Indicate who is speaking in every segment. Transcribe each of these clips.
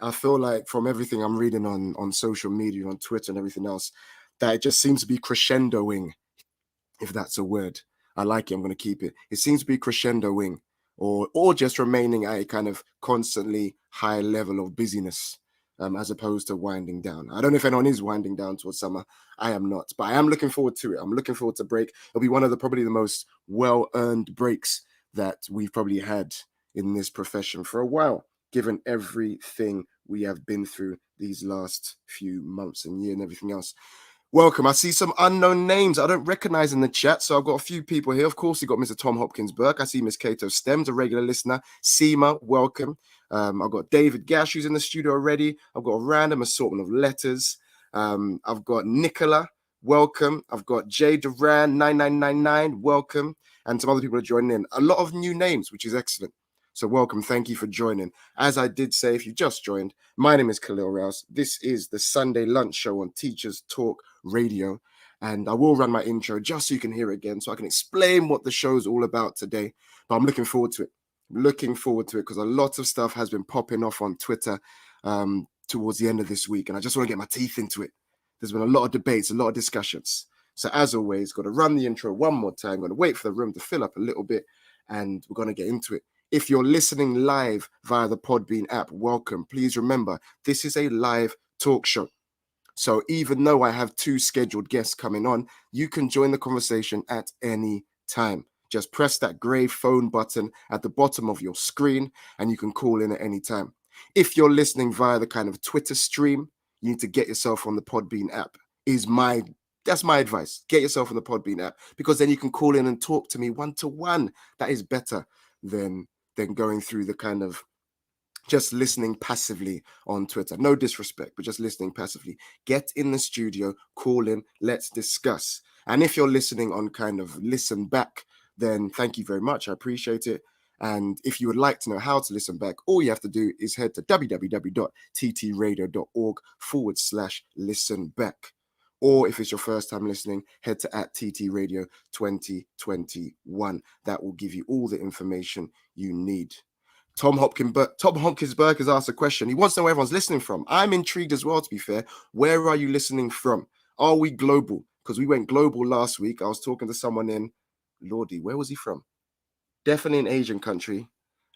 Speaker 1: I feel like from everything I'm reading on social media, on Twitter and everything else, that it just seems to be crescendoing, if that's a word. I like it. I'm going to keep it. It seems to be crescendoing or just remaining at a kind of constantly high level of busyness, as opposed to winding down. I don't know if anyone is winding down towards summer. I am not, but I am looking forward to it. I'm looking forward to break. It'll be one of probably the most well-earned breaks that we've probably had in this profession for a while, given everything we have been through these last few months and year and everything else. Welcome. I see some unknown names I don't recognize in the chat. So I've got a few people here. Of course, you've got Mr. Tom Hopkins Burke. I see Miss Cato Stems, a regular listener. Seema, welcome. I've got David Gash, who's in the studio already. I've got a random assortment of letters. I've got Nicola, welcome. I've got Jay Duran, 9999, welcome. And some other people are joining in. A lot of new names, which is excellent. So welcome. Thank you for joining. As I did say, if you just joined, my name is Kalil Rouse. This is the Sunday Lunch Show on Teachers Talk Radio. And I will run my intro just so you can hear it again, so I can explain what the show is all about today. But I'm looking forward to it. Looking forward to it because a lot of stuff has been popping off on Twitter towards the end of this week. And I just want to get my teeth into it. There's been a lot of debates, a lot of discussions. So as always, got to run the intro one more time. Going to wait for the room to fill up a little bit. And we're going to get into it. If you're listening live via the Podbean app, welcome. Please remember, this is a live talk show. So even though I have 2 scheduled guests coming on, you can join the conversation at any time. Just press that gray phone button at the bottom of your screen and you can call in at any time. If you're listening via the kind of Twitter stream, you need to get yourself on the Podbean app. That's my advice. Get yourself on the Podbean app because then you can call in and talk to me one-to-one. That is better than going through the kind of just listening passively on Twitter. No disrespect, but just listening passively. Get in the studio, call in, let's discuss. And if you're listening on kind of listen back, then thank you very much. I appreciate it. And if you would like to know how to listen back, all you have to do is head to www.ttradio.org/listen back. Or if it's your first time listening, head to @TTRadio 2021. That will give you all the information you need. Tom Hopkins Burke has asked a question. He wants to know where everyone's listening from. I'm intrigued as well, to be fair. Where are you listening from? Are we global? Because we went global last week. I was talking to someone in, Lordy, where was he from? Definitely an Asian country.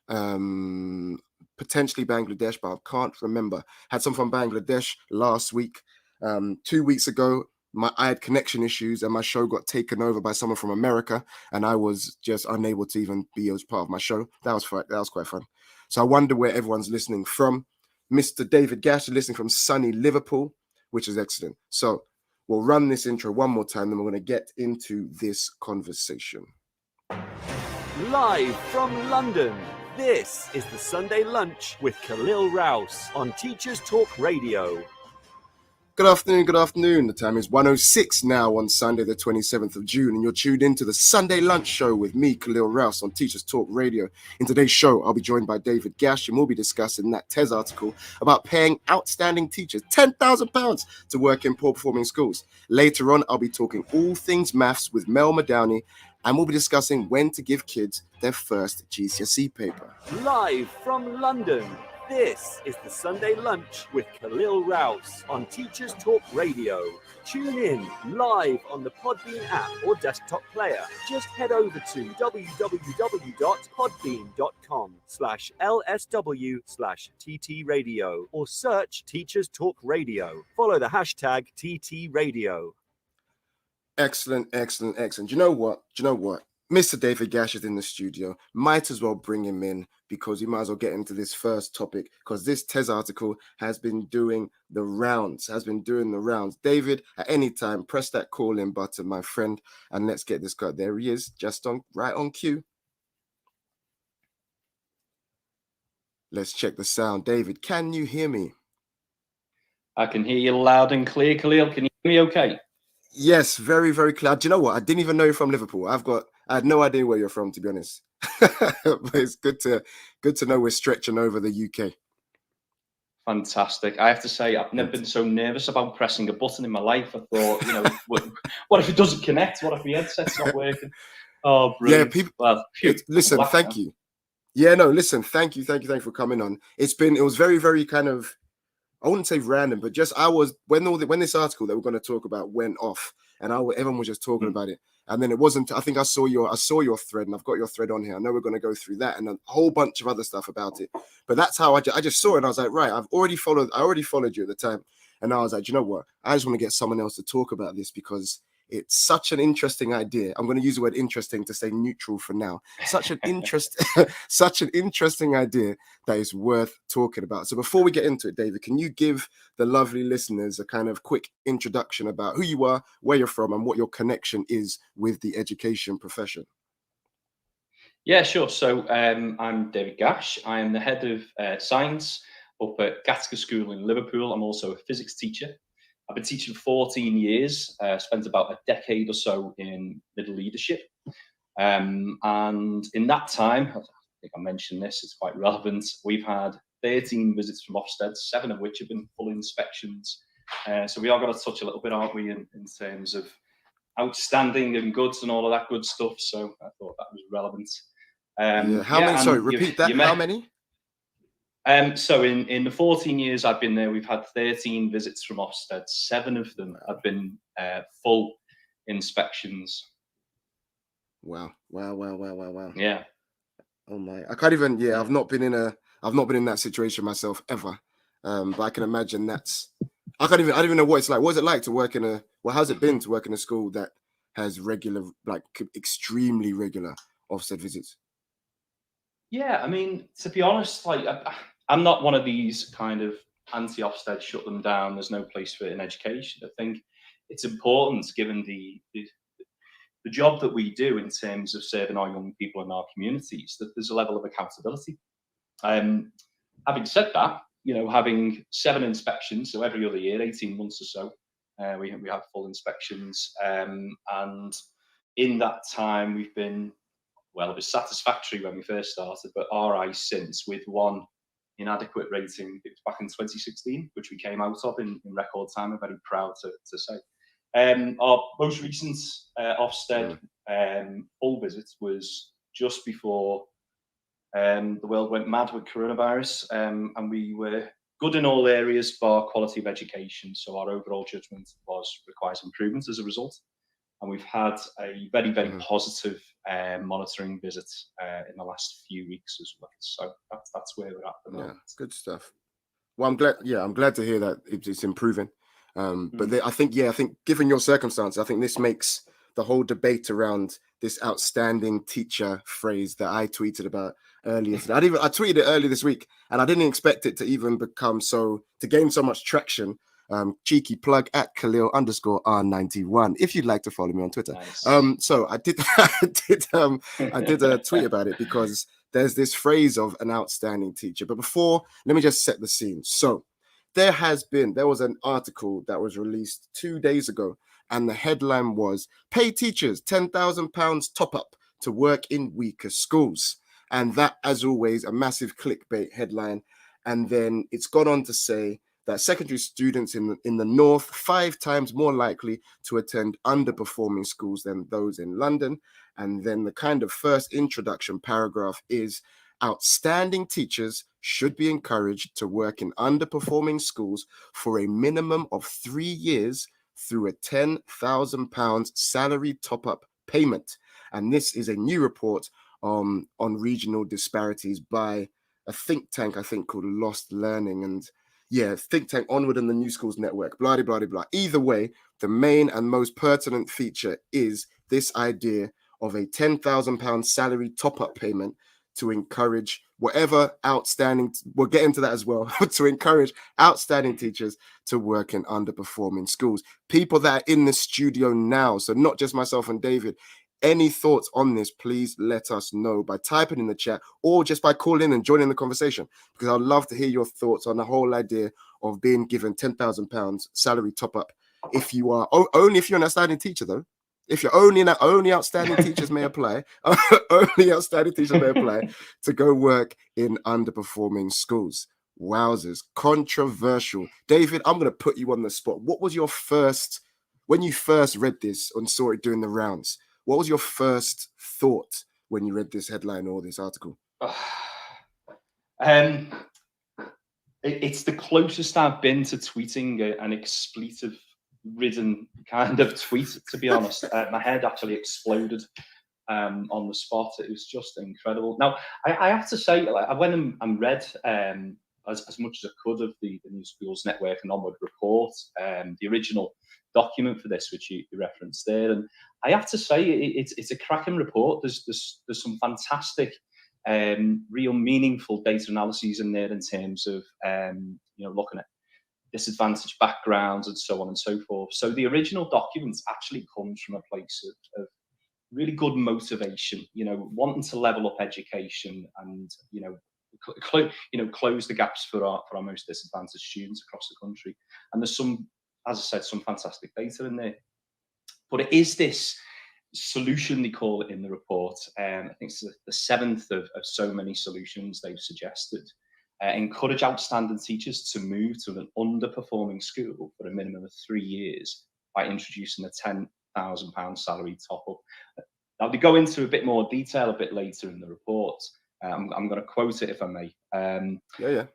Speaker 1: Potentially Bangladesh, but I can't remember. Had some from Bangladesh last week. 2 weeks ago, I had connection issues and my show got taken over by someone from America and I was just unable to even be as part of my show. That was quite fun. So I wonder where everyone's listening from. Mr. David Gash is listening from sunny Liverpool, which is excellent. So we'll run this intro one more time, then we're going to get into this conversation.
Speaker 2: Live from London, this is the Sunday Lunch with Kalil Rouse on Teachers Talk Radio.
Speaker 1: Good afternoon. The time is 1:06 now on Sunday, the 27th of June, and you're tuned into the Sunday Lunch Show with me, Kalil Rouse, on Teachers Talk Radio. In today's show, I'll be joined by David Gash, and we'll be discussing that TES article about paying outstanding teachers £10,000 to work in poor-performing schools. Later on, I'll be talking all things maths with Mel Madowney, and we'll be discussing when to give kids their first GCSE paper.
Speaker 2: Live from London, this is the Sunday Lunch with Kalil Rouse on Teachers Talk Radio. Tune in live on the Podbean app or desktop player. Just head over to www.podbean.com/LSW/TT Radio or search Teachers Talk Radio. Follow the hashtag TT Radio.
Speaker 1: Excellent. Do you know what? Mr. David Gash is in the studio. Might as well bring him in because we might as well get into this first topic because this TES article has been doing the rounds. David, at any time, press that call-in button, my friend, and let's get this guy. There he is, just right on cue. Let's check the sound. David, can you hear me?
Speaker 3: I can hear you loud and clear, Kalil. Can you hear me okay?
Speaker 1: Yes, very, very clear. Do you know what? I didn't even know you're from Liverpool. I had no idea where you're from, to be honest. But it's good to know we're stretching over the UK.
Speaker 3: Fantastic. I have to say, I've never been so nervous about pressing a button in my life. I thought, what if it doesn't connect? What if the headset's not working? Oh, brilliant.
Speaker 1: Yeah, people. Well, listen, thank you. Yeah, no, listen, thank you for coming on. It was very, very kind of, I wouldn't say random, but just when this article that we're going to talk about went off, and everyone was just talking about it, and then it wasn't. I think I saw your thread, and I've got your thread on here. I know we're going to go through that and a whole bunch of other stuff about it, but that's how I just saw it. And I was like, right, I already followed you at the time, and I was like, you know what? I just want to get someone else to talk about this because it's such an interesting idea. I'm going to use the word interesting to say neutral for now. Such an interesting idea that is worth talking about. So before we get into it, David, can you give the lovely listeners a kind of quick introduction about who you are, where you're from, and what your connection is with the education profession?
Speaker 3: Yeah, sure. So I'm David Gash. I am the head of science up at Gattaca School in Liverpool. I'm also a physics teacher. I've been teaching for 14 years, spent about a decade or so in middle leadership. And in that time, I think I mentioned this, it's quite relevant. We've had 13 visits from Ofsted, 7 of which have been full inspections. So we are going to touch a little bit, aren't we, in terms of outstanding and goods and all of that good stuff. So I thought that was relevant.
Speaker 1: How many? Sorry, repeat that. How many?
Speaker 3: So in the 14 years I've been there, we've had 13 visits from Ofsted. 7 of them have been full inspections.
Speaker 1: Wow.
Speaker 3: Yeah.
Speaker 1: Oh my! I can't even. Yeah, I've not been in that situation myself ever. But I can imagine I don't even know what it's like. What's it like to work in how's it been to work in a school that has regular, like extremely regular Ofsted visits?
Speaker 3: Yeah, I mean, to be honest, like I'm not one of these kind of anti-Ofsted, shut them down, there's no place for it in education. I think it's important, given the job that we do in terms of serving our young people in our communities, that there's a level of accountability. Having said that, having 7 inspections, so every other year, 18 months or so, we have full inspections. And in that time, we've been, well, it was satisfactory when we first started, but RI since, with 1 inadequate rating. It was back in 2016, which we came out of in record time. I'm very proud to say. Our most recent Ofsted full visit was just before the world went mad with coronavirus, and we were good in all areas bar quality of education. So our overall judgment requires improvement as a result. And we've had a very, very positive monitoring visit in the last few weeks as well. So that's where we're at the moment.
Speaker 1: Yeah, good stuff. Well, I'm glad to hear that it's improving. But I think given your circumstance, I think this makes the whole debate around this outstanding teacher phrase that I tweeted about earlier today. I tweeted it earlier this week, and I didn't expect it to even to gain so much traction. Cheeky plug at Kalil_R91 if you'd like to follow me on Twitter.
Speaker 3: Nice.
Speaker 1: So I did a tweet about it because there's this phrase of an outstanding teacher. But before, let me just set the scene. So there was an article that was released 2 days ago, and the headline was "Pay teachers £10,000 top up to work in weaker schools." And that, as always, a massive clickbait headline. And then it's gone on to say that secondary students in the north 5 times more likely to attend underperforming schools than those in London. And then the kind of first introduction paragraph is, outstanding teachers should be encouraged to work in underperforming schools for a minimum of 3 years through a £10,000 salary top-up payment. And this is a new report on regional disparities by a think tank, I think, called Lost Learning. And yeah, think tank Onward and the New Schools Network, blah, blah, blah, blah. Either way, the main and most pertinent feature is this idea of a £10,000 salary top-up payment to encourage whatever outstanding, we'll get into that as well, to encourage outstanding teachers to work in underperforming schools. People that are in the studio now, so not just myself and David, any thoughts on this, please let us know by typing in the chat or just by calling in and joining the conversation, because I'd love to hear your thoughts on the whole idea of being given £10,000 salary top-up if you are, only if you're an outstanding teacher though. If you're only outstanding teachers may apply. Only outstanding teachers may apply to go work in underperforming schools. Wowzers, controversial. David, I'm going to put you on the spot. What was your when you first read this and saw it doing the rounds? What was your first thought when you read this headline or this article?
Speaker 3: It's the closest I've been to tweeting an expletive-ridden kind of tweet, to be honest. My head actually exploded on the spot. It was just incredible. Now, I have to say, like, I went and read as much as I could of the New Schools Network and Onward report, the original document for this, which you referenced there. And I have to say, it's a cracking report. There's some fantastic, real meaningful data analyses in there in terms of looking at disadvantaged backgrounds and so on and so forth. So the original document actually comes from a place of really good motivation, wanting to level up education and close the gaps for our most disadvantaged students across the country. And there's some, as I said, some fantastic data in there. But it is this solution, they call it in the report. I think it's the seventh of so many solutions they've suggested. Encourage outstanding teachers to move to an underperforming school for a minimum of 3 years by introducing a £10,000 salary top-up. Now, they go into a bit more detail a bit later in the report. I'm going to quote it if I may.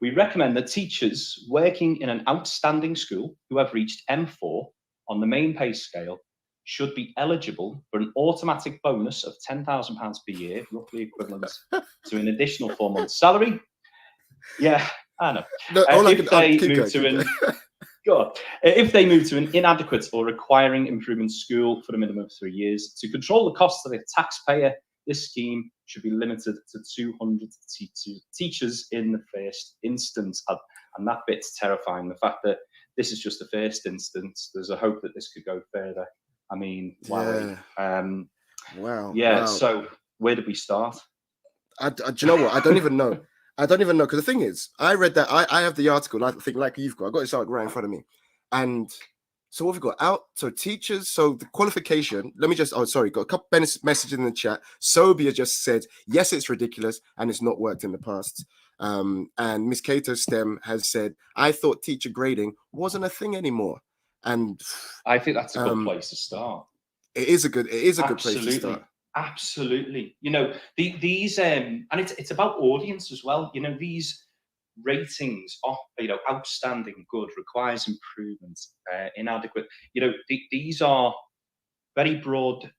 Speaker 3: We recommend that teachers working in an outstanding school who have reached M4 on the main pay scale should be eligible for an automatic bonus of £10,000 per year, roughly equivalent to an additional 4 months' salary. Yeah, I know. If they move to an inadequate or requiring improvement school for a minimum of 3 years, to control the costs of the taxpayer, this scheme should be limited to 200 teachers in the first instance. And that bit's terrifying. The fact that this is just the first instance, there's a hope that this could go further. I mean, wow.
Speaker 1: Wow.
Speaker 3: So where did we start?
Speaker 1: Do you know what? I don't even know. Because the thing is, I read that. I have the article. I think like you've got. I got this article right in front of me, and so what have we got? So teachers. So the qualification. Let me just. Oh, sorry. Got a couple messages in the chat. Sobia just said yes, it's ridiculous and it's not worked in the past. And Miss Cato STEM has said, I thought teacher grading wasn't a thing anymore. And
Speaker 3: I think that's a good place to start.
Speaker 1: It is a good place to start.
Speaker 3: Absolutely. These and it's about audience as well. These ratings of, outstanding, good, requires improvement, inadequate. These are very broad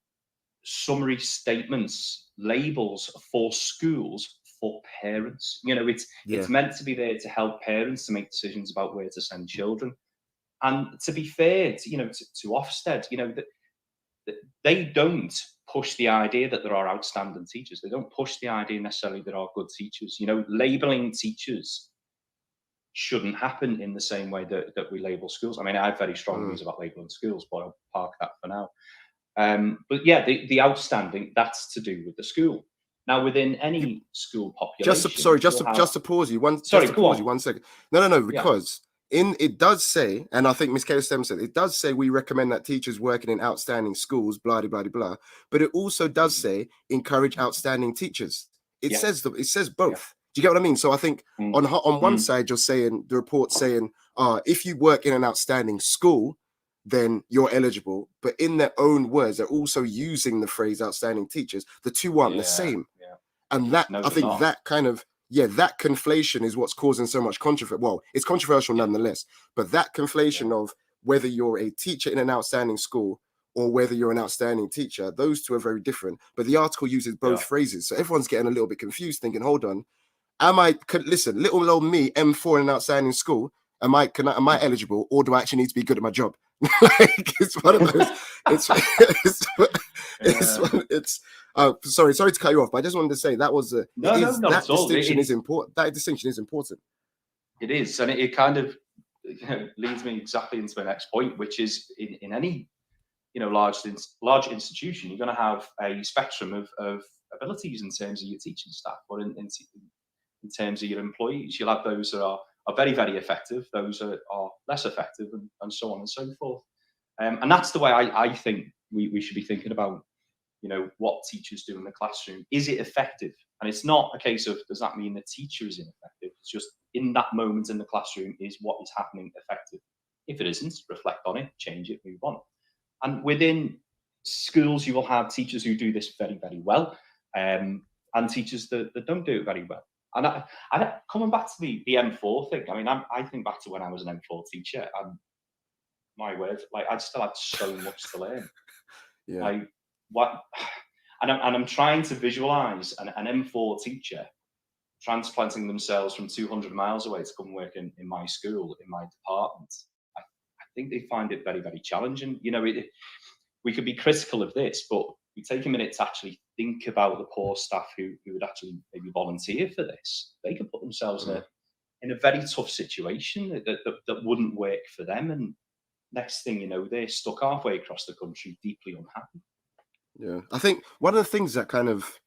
Speaker 3: summary statements, labels for schools, for parents. It's meant to be there to help parents to make decisions about where to send children. And to be fair, to Ofsted, they don't push the idea that there are outstanding teachers. They don't push the idea necessarily there are good teachers. Labeling teachers shouldn't happen in the same way that we label schools. I mean, I have very strong views about labeling schools, but I'll park that for now. But yeah, the outstanding, that's to do with the school. Now, within any school population,
Speaker 1: just to pause you one. You 1 second. No, because. It does say, and I think Ms. Kayla Stem said, it does say we recommend that teachers working in outstanding schools, blah, blah, blah, blah. But it also does say encourage outstanding teachers. It says both. Do you get what I mean? So I think on one side, you're saying, the report saying, if you work in an outstanding school, then you're eligible. But in their own words, they're also using the phrase outstanding teachers. The two aren't the same. Yeah. And that, I think that kind of, that conflation is what's causing so much controversy. Well, it's controversial nonetheless, but that conflation of whether you're a teacher in an outstanding school or whether you're an outstanding teacher, those two are very different. But the article uses both phrases. So everyone's getting a little bit confused, thinking, hold on, listen, little old me, M4 in an outstanding school, am I eligible, or do I actually need to be good at my job? It's one of those. Sorry to cut you off, but I just wanted to say that was that distinction is important. That distinction is important.
Speaker 3: It is, and it kind of leads me exactly into my next point, which is in any large institution, you're going to have a spectrum of abilities in terms of your teaching staff, or in terms of your employees. You'll have those that are very, very effective, those that are less effective, and so on and so forth. And that's the way I think we should be thinking about, what teachers do in the classroom. Is it effective? And it's not a case of, does that mean the teacher is ineffective? It's just, in that moment in the classroom, is what is happening effective? If it isn't, reflect on it, change it, move on. And within schools, you will have teachers who do this very, very well, and teachers that don't do it very well. And coming back to the M4 thing, I mean, I think back to when I was an M4 teacher, and my word, like I still had so much to learn.
Speaker 1: Yeah.
Speaker 3: Like what, and I'm trying to visualize an M4 teacher transplanting themselves from 200 miles away to come work in my school, in my department. I think they find it very, very challenging. You know, we could be critical of this, but we take a minute to actually think about the poor staff who would actually maybe volunteer for this. They could put themselves in a very tough situation that wouldn't work for them. And next thing you know, they're stuck halfway across the country, deeply unhappy.
Speaker 1: Yeah, I think one of the things that kind of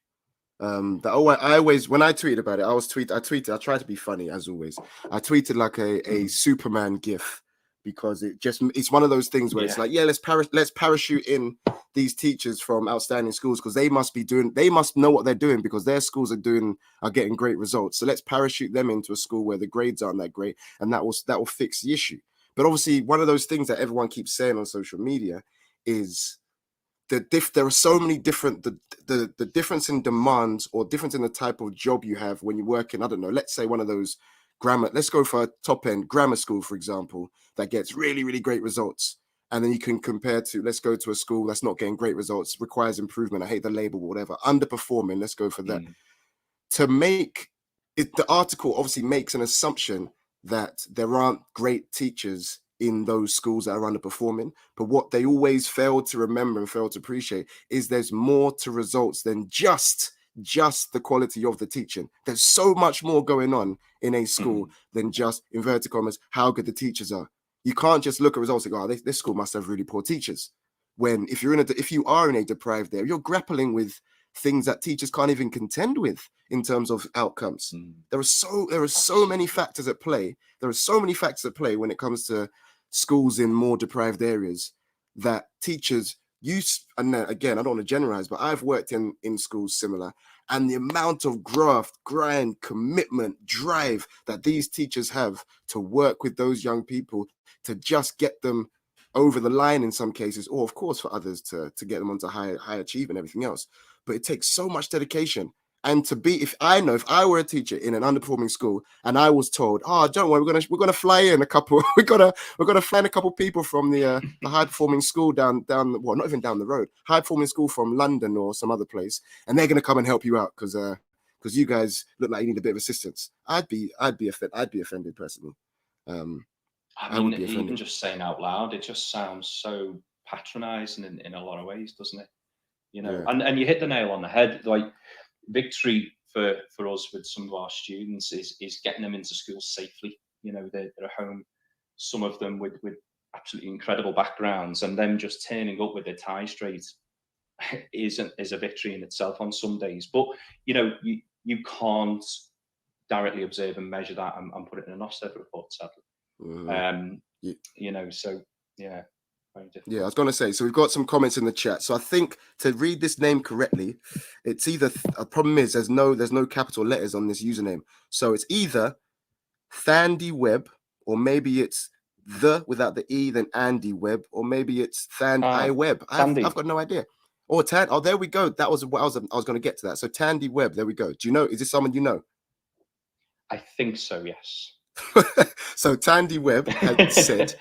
Speaker 1: I always, when I tweeted about it, I tried to be funny as always. I tweeted like a Superman gif, because it's one of those things where it's like, yeah, let's parachute in these teachers from outstanding schools, because they must know what they're doing, because their schools are getting great results. So let's parachute them into a school where the grades aren't that great, and that will fix the issue. But obviously, one of those things that everyone keeps saying on social media is there are so many different the difference in demands, or difference in the type of job you have when you work in, I don't know, let's say one of those let's go for a top end grammar school, for example, that gets really, really great results. And then you can compare to, let's go to a school that's not getting great results, requires improvement. I hate the label, whatever, underperforming. Let's go for that. To make it, the article obviously makes an assumption that there aren't great teachers in those schools that are underperforming. But what they always fail to remember and fail to appreciate is there's more to results than just the quality of the teaching. There's so much more going on in a school than just, inverted commas, how good the teachers are. You can't just look at results and go, oh, this school must have really poor teachers. When if you are in a deprived area, you're grappling with things that teachers can't even contend with in terms of outcomes. There are so many factors at play. There are so many factors at play when it comes to schools in more deprived areas, that teachers use. And again, I don't want to generalize, but I've worked in schools similar, and the amount of graft, grind, commitment, drive that these teachers have to work with those young people to just get them over the line in some cases, or of course for others to get them onto high achievement and everything else. But it takes so much dedication. And if I were a teacher in an underperforming school and I was told, oh, don't worry, we're gonna fly in a couple, we're gonna fly in a couple people from the high performing school down well, not even down the road, high performing school from London or some other place, and they're gonna come and help you out because you guys look like you need a bit of assistance. I'd be offended personally.
Speaker 3: I mean, even just saying out loud, it just sounds so patronizing in a lot of ways, doesn't it? You know, and you hit the nail on the head. Like, victory for us with some of our students is getting them into school safely. You know, they're home, some of them with absolutely incredible backgrounds, and them just turning up with their tie straight is a victory in itself on some days. But you know, you can't directly observe and measure that and put it in an Ofsted report, sadly. You know, so yeah.
Speaker 1: Yeah, I was going to say, so we've got some comments in the chat. So I think to read this name correctly, it's either, a problem is there's no capital letters on this username. So it's either Thandy Webb, or maybe it's the without the E, then Andy Webb, or maybe it's I Webb. I've got no idea. Or there we go. That was what I was going to get to that. So Tandy Webb, there we go. Do you know, is this someone you know?
Speaker 3: I think so, yes.
Speaker 1: So Tandy Webb had said,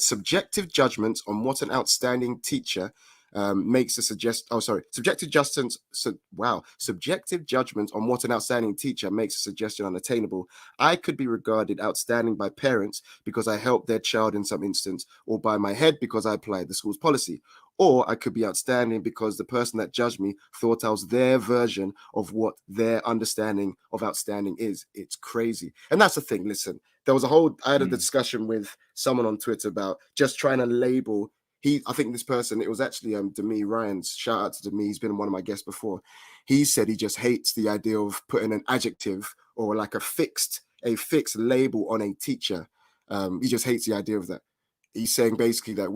Speaker 1: subjective judgment on what an outstanding teacher makes a subjective judgment on what an outstanding teacher makes a suggestion unattainable. I could be regarded outstanding by parents because I helped their child in some instance, or by my head because I applied the school's policy. Or I could be outstanding because the person that judged me thought I was their version of what their understanding of outstanding is. It's crazy. And that's the thing. Listen, I had a discussion with someone on Twitter about just trying to label. I think this person, it was actually Demi Ryan's, shout out to Demi, he's been one of my guests before. He said he just hates the idea of putting an adjective or like a fixed label on a teacher. He just hates the idea of that. He's saying basically that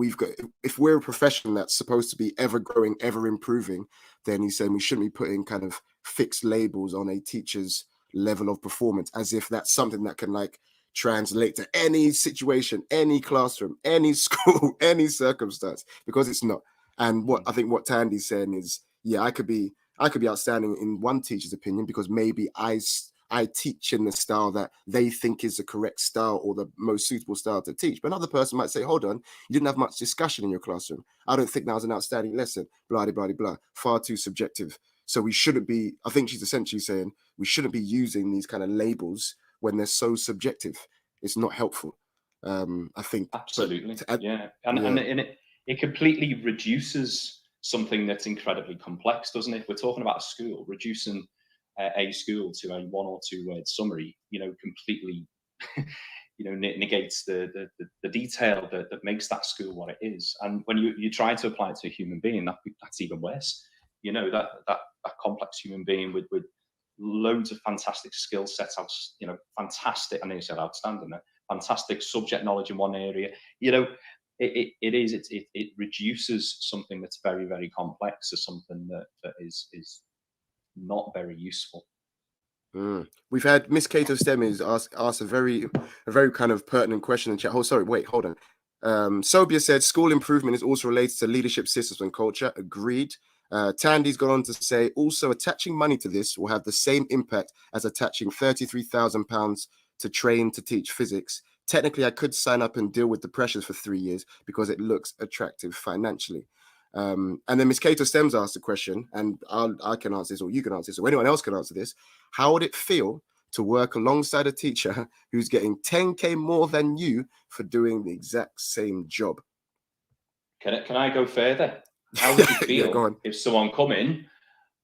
Speaker 1: if we're a profession that's supposed to be ever growing, ever improving, then he's saying we shouldn't be putting kind of fixed labels on a teacher's level of performance, as if that's something that can like translate to any situation, any classroom, any school, any circumstance, because it's not. And what Tandy's saying is, yeah, I could be I could be outstanding in one teacher's opinion because maybe I teach in the style that they think is the correct style or the most suitable style to teach. But another person might say, hold on, you didn't have much discussion in your classroom. I don't think that was an outstanding lesson. Blah, blah, blah, blah. Far too subjective. So we shouldn't be, I think she's essentially saying, we shouldn't be using these kind of labels when they're so subjective. It's not helpful. I think.
Speaker 3: Absolutely.
Speaker 1: And
Speaker 3: it completely reduces something that's incredibly complex, doesn't it? We're talking about a school, reducing a school to a 1 or 2 word summary, completely, negates the detail that makes that school what it is. And when you try to apply it to a human being, that's even worse. That complex human being with loads of fantastic skill sets, fantastic, I know you said outstanding, fantastic subject knowledge in one area, it reduces something that's very, very complex to something that is not very useful.
Speaker 1: We've had Miss Cato Stemmies ask a very kind of pertinent question in chat. Oh, sorry, wait, hold on. Sobia said school improvement is also related to leadership systems and culture. Agreed. Tandy's gone on to say also attaching money to this will have the same impact as attaching £33,000 to train to teach physics. Technically, I could sign up and deal with the pressures for 3 years because it looks attractive financially. And then Miss Cato Stems asked the question, and I can answer this, or you can answer this, or anyone else can answer this. How would it feel to work alongside a teacher who's getting 10K more than you for doing the exact same job?
Speaker 3: Can I go further? How would you feel if someone come in,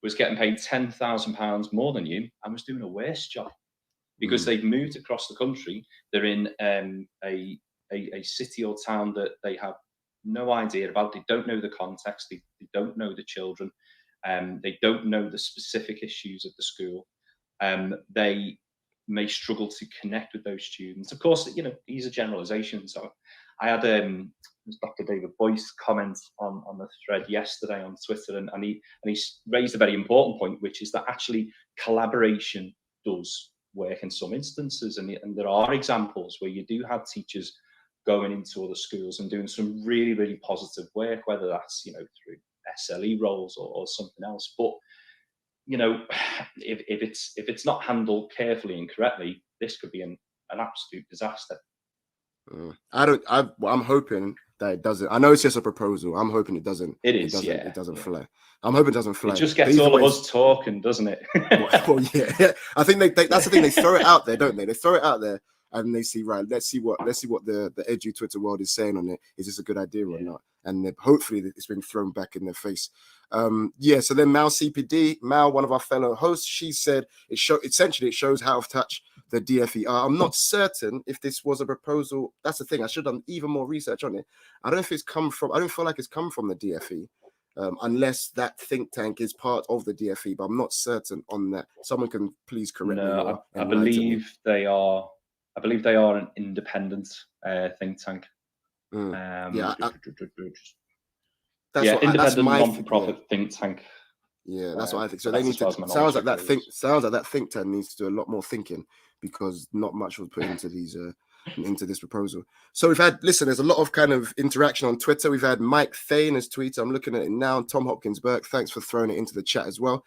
Speaker 3: was getting paid £10,000 more than you and was doing a worse job? Because they've moved across the country. They're in a city or town that they have no idea about. They don't know the context. They don't know the children. They don't know the specific issues of the school. They may struggle to connect with those students. Of course, these are generalizations. So I had Dr. David Boyce comment on the thread yesterday on Twitter, and he raised a very important point, which is that actually collaboration does work in some instances, and there are examples where you do have teachers going into other schools and doing some really, really positive work, whether that's through SLE roles or something else. But if it's not handled carefully and correctly, this could be an absolute disaster.
Speaker 1: I'm hoping that it doesn't. I know it's just a proposal. I'm hoping it doesn't. It doesn't fly. I'm hoping it doesn't fly.
Speaker 3: It just gets all of us talking, doesn't it?
Speaker 1: Well, yeah. I think that's the thing. They throw it out there, don't they? They throw it out there, and they see, right, let's see what the edu Twitter world is saying on it. Is this a good idea or not? And hopefully it's been thrown back in their face. So then Mal CPD, one of our fellow hosts, she said it shows how out of touch the DFE are. I'm not certain if this was a proposal. That's the thing. I should have done even more research on it. I don't feel like it's come from the DFE. Unless that think tank is part of the DFE, but I'm not certain on that. Someone can please correct me.
Speaker 3: I believe they are. I believe they are an independent think tank. Independent non-profit think tank.
Speaker 1: Yeah, that's what I think. So they need to. Sounds like that think tank needs to do a lot more thinking because not much was put into these. Into this proposal. So there's a lot of kind of interaction on Twitter. We've had Mike Thane has tweeted. I'm looking at it now. Tom Hopkins Burke, thanks for throwing it into the chat as well.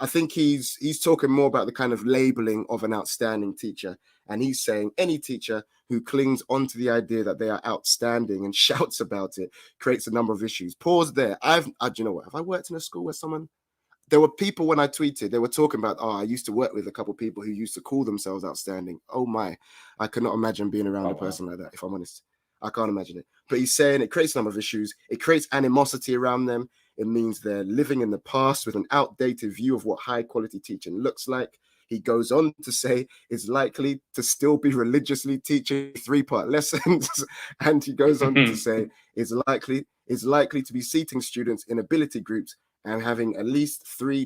Speaker 1: I think he's talking more about the kind of labeling of an outstanding teacher. And he's saying any teacher who clings onto the idea that they are outstanding and shouts about it creates a number of issues. Pause there. Do you know what? Have I worked in a school where there were people when I tweeted, they were talking about, I used to work with a couple of people who used to call themselves outstanding. Oh my, I could not imagine being around a person like that, if I'm honest. I can't imagine it. But he's saying it creates a number of issues. It creates animosity around them. It means they're living in the past with an outdated view of what high quality teaching looks like. He goes on to say is likely to still be religiously teaching 3-part lessons. And he goes on to say is likely to be seating students in ability groups and having at least 3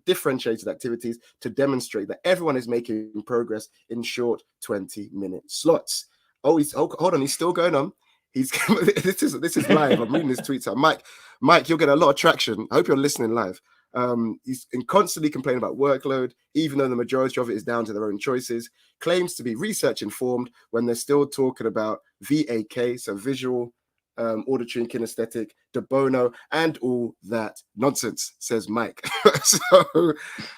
Speaker 1: differentiated activities to demonstrate that everyone is making progress in short 20-minute slots. Hold on, he's still going on. This is live. I'm reading his tweets out. Mike, you'll get a lot of traction. I hope you're listening live. He's constantly complaining about workload, even though the majority of it is down to their own choices. Claims to be research informed when they're still talking about VAK, so visual auditory and kinesthetic, de bono, and all that nonsense, says Mike.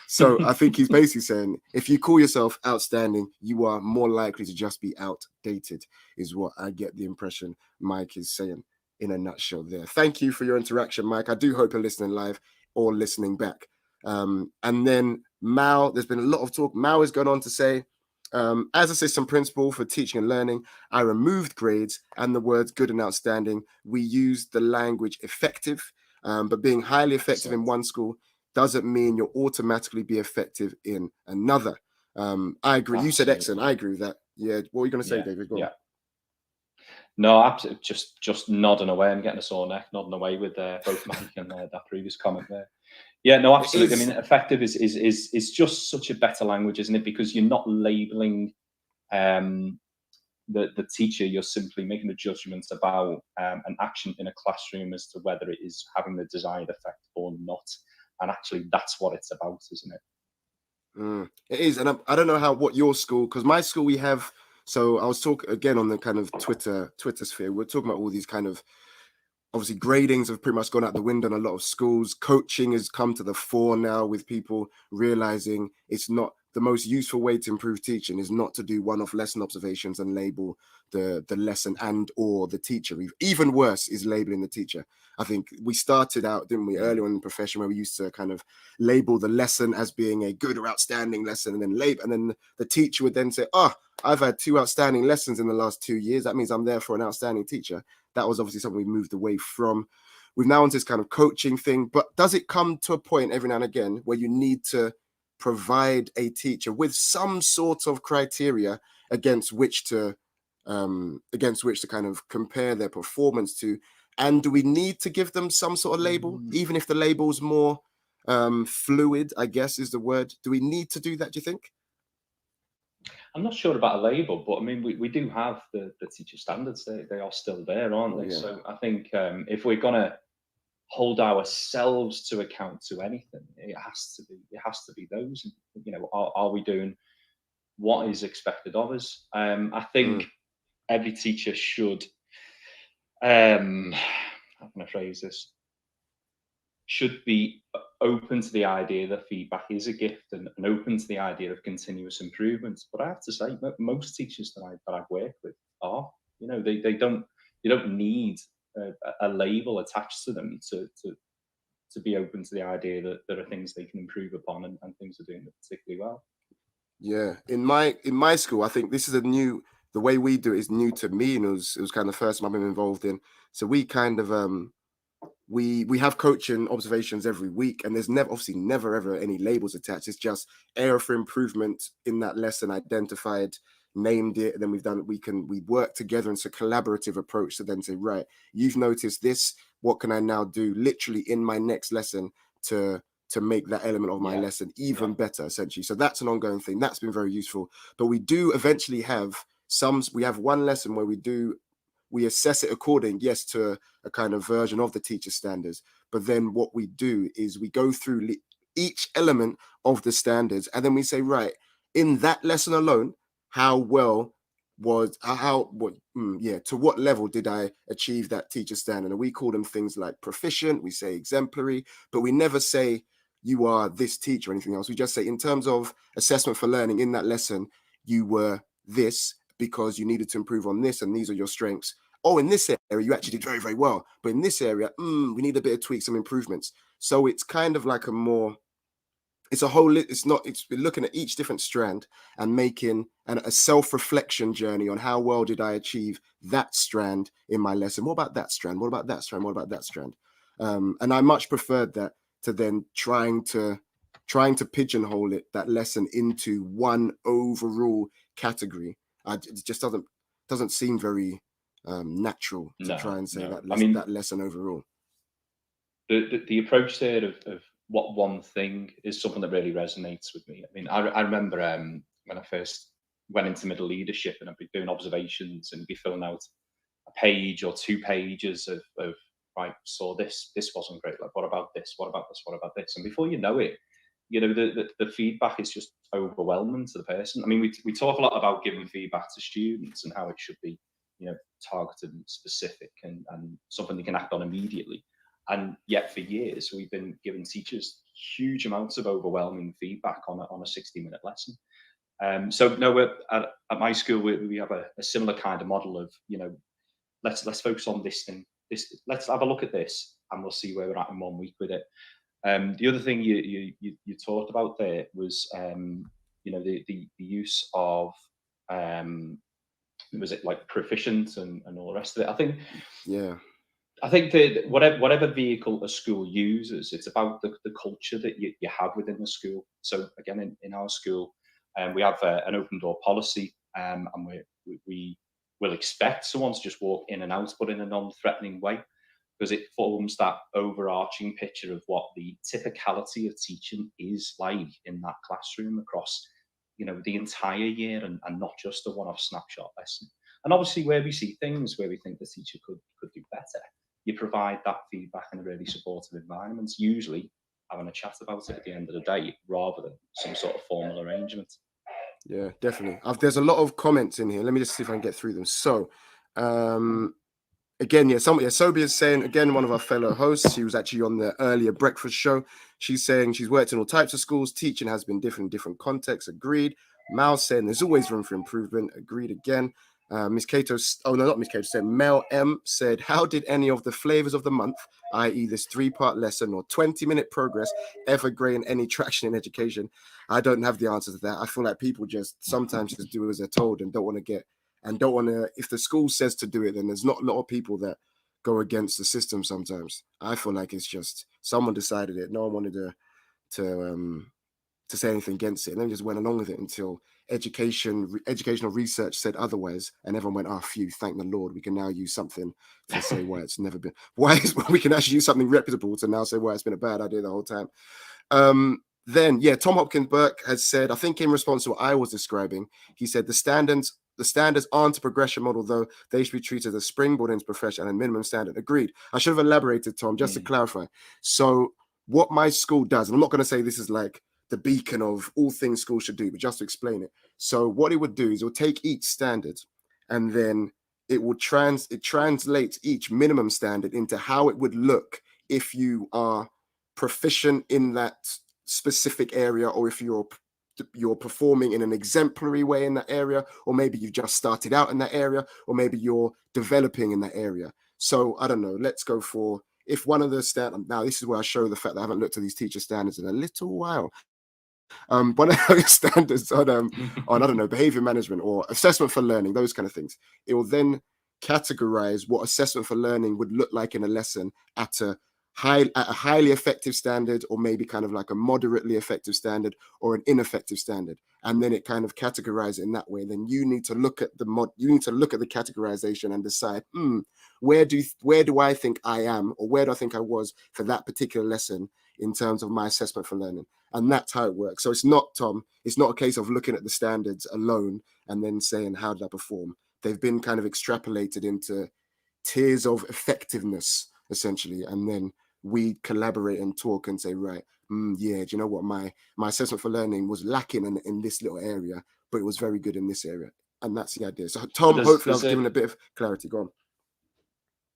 Speaker 1: So I think he's basically saying, if you call yourself outstanding, you are more likely to just be outdated, is what I get the impression Mike is saying in a nutshell there. Thank you for your interaction, Mike. I do hope you're listening live or listening back. And then Mao, there's been a lot of talk. Mao has gone on to say, as assistant principal for teaching and learning, I removed grades and the words good and outstanding. We used the language effective, but being highly effective in one school doesn't mean you'll automatically be effective in another. I agree. You said excellent. I agree with that. Yeah. What are you going to say, David? Go on.
Speaker 3: No, absolutely. Just nodding away. I'm getting a sore neck, nodding away with both Mike and that previous comment there. Yeah, no, absolutely. I mean, effective is just such a better language, isn't it? Because you're not labeling the teacher. You're simply making a judgment about an action in a classroom as to whether it is having the desired effect or not. And actually, that's what it's about, isn't it?
Speaker 1: It is. And I don't know what your school, because my school, we have. So I was talking again on the kind of Twitter sphere. We're talking about all these kind of, obviously gradings have pretty much gone out the window in a lot of schools. Coaching has come to the fore now, with people realizing it's not the most useful way to improve teaching is not to do one-off lesson observations and label the lesson and or the teacher. Even worse is labeling the teacher. I think we started out, didn't we, earlier in the profession, where we used to kind of label the lesson as being a good or outstanding lesson, and then the teacher would then say, oh, I've had 2 outstanding lessons in the last 2 years. That means I'm therefore an outstanding teacher. That was obviously something we moved away from. We've now into this kind of coaching thing, but does it come to a point every now and again where you need to provide a teacher with some sort of criteria against which to kind of compare their performance to? And do we need to give them some sort of label, even if the label's more fluid, I guess is the word? Do we need to do that, do you think?
Speaker 3: I'm not sure about a label, but I mean, we do have the teacher standards. They are still there, aren't they? Yeah. So I think if we're going to hold ourselves to account to anything, it has to be those. You know, are we doing what is expected of us? I think every teacher should, how can I phrase this? Should be open to the idea that feedback is a gift and open to the idea of continuous improvement. But I have to say, most teachers that I've worked with are, you know, they don't need a label attached to them to be open to the idea that there are things they can improve upon and things are doing particularly well. Yeah,
Speaker 1: in my school, I think this is the way we do it is new to me, and it was kind of the first time I've been involved in. So we kind of we have coaching observations every week, and there's never ever any labels attached. It's just area for improvement in that lesson identified, named it, and then we work together. And it's a collaborative approach to then say, right, you've noticed this, what can I now do literally in my next lesson to make that element of my lesson even better, essentially. So that's an ongoing thing. That's been very useful. But we do eventually have we have one lesson where we assess it according, yes, to a kind of version of the teacher standards. But then what we do is we go through each element of the standards, and then we say, right, in that lesson alone, to what level did I achieve that teacher standard? And we call them things like proficient, we say exemplary, but we never say you are this teacher or anything else. We just say, in terms of assessment for learning in that lesson, you were this because you needed to improve on this, and these are your strengths. Oh, in this area, you actually did very, very well. But in this area, we need a bit of tweak, some improvements. So it's kind of like it's looking at each different strand and making a self-reflection journey on how well did I achieve that strand in my lesson. What about that strand? What about that strand? What about that strand? And I much preferred that to then trying to pigeonhole that lesson into one overall category. It just doesn't seem very natural to try and say that lesson overall.
Speaker 3: The approach there of what one thing is something that really resonates with me. I mean, I remember when I first went into middle leadership, and I'd be doing observations and be filling out a page or 2 pages of right, so this wasn't great. Like, what about this? What about this? What about this? And before you know it, you know, the feedback is just overwhelming to the person. I mean, we talk a lot about giving feedback to students and how it should be, targeted and specific and something they can act on immediately. And yet for years, we've been giving teachers huge amounts of overwhelming feedback on a 60-minute lesson. So no, at my school, we have a similar kind of model of, let's focus on this thing. Let's have a look at this, and we'll see where we're at in 1 week with it. The other thing you talked about there was, the use of, was it like proficient and all the rest of it? I think that whatever vehicle a school uses, it's about the culture that you have within the school. So again, in our school, we have an open door policy, and we will expect someone to just walk in and out, but in a non-threatening way, because it forms that overarching picture of what the typicality of teaching is like in that classroom across, the entire year, and not just a one-off snapshot lesson. And obviously, where we see things where we think the teacher could do better, you provide that feedback in a really supportive environment, usually having a chat about it at the end of the day, rather than some sort of formal arrangement.
Speaker 1: Yeah, definitely. There's a lot of comments in here. Let me just see if I can get through them. So, again, Sobi is saying, again, one of our fellow hosts, she was actually on the earlier breakfast show. She's saying she's worked in all types of schools. Teaching has been different in different contexts. Agreed. Mal saying there's always room for improvement. Agreed again. Miss Cato, not Miss Cato, said Mel M said, how did any of the flavors of the month, i.e. this 3-part lesson or 20-minute progress, ever gain any traction in education? I don't have the answer to that. I feel like people just sometimes just do as they're told and don't want to, if the school says to do it, then there's not a lot of people that go against the system sometimes. I feel like it's just someone decided it. No one wanted to say anything against it. And then just went along with it until educational research said otherwise, and everyone went, "Oh, phew, thank the Lord, we can now use something to say why it's never been, we can actually use something reputable to now say why it's been a bad idea the whole time." Then, Tom Hopkins Burke has said, I think in response to what I was describing, he said the standards aren't a progression model, though. They should be treated as a springboard into profession and a minimum standard. Agreed. I should have elaborated, Tom, just to clarify. So what my school does, and I'm not going to say this is like the beacon of all things schools should do, but just to explain it. So what it would do is it would take each standard, and then it translates each minimum standard into how it would look if you are proficient in that specific area, or if you're performing in an exemplary way in that area, or maybe you've just started out in that area, or maybe you're developing in that area. So I don't know, let's go for, if one of the standards, now this is where I show the fact that I haven't looked at these teacher standards in a little while. One of those standards on I don't know, behavior management or assessment for learning, those kind of things, it will then categorize what assessment for learning would look like in a lesson at a highly effective standard, or maybe kind of like a moderately effective standard, or an ineffective standard, and then it kind of categorizes it in that way. Then you need to look at the categorization and decide, where do I think I am, or where do I think I was for that particular lesson in terms of my assessment for learning. And that's how it works. So it's not, Tom, it's not a case of looking at the standards alone and then saying, how did I perform? They've been kind of extrapolated into tiers of effectiveness, essentially. And then we collaborate and talk and say, right, do you know what? My assessment for learning was lacking in this little area, but it was very good in this area. And that's the idea. So Tom, hopefully I've given a bit of clarity. Go on.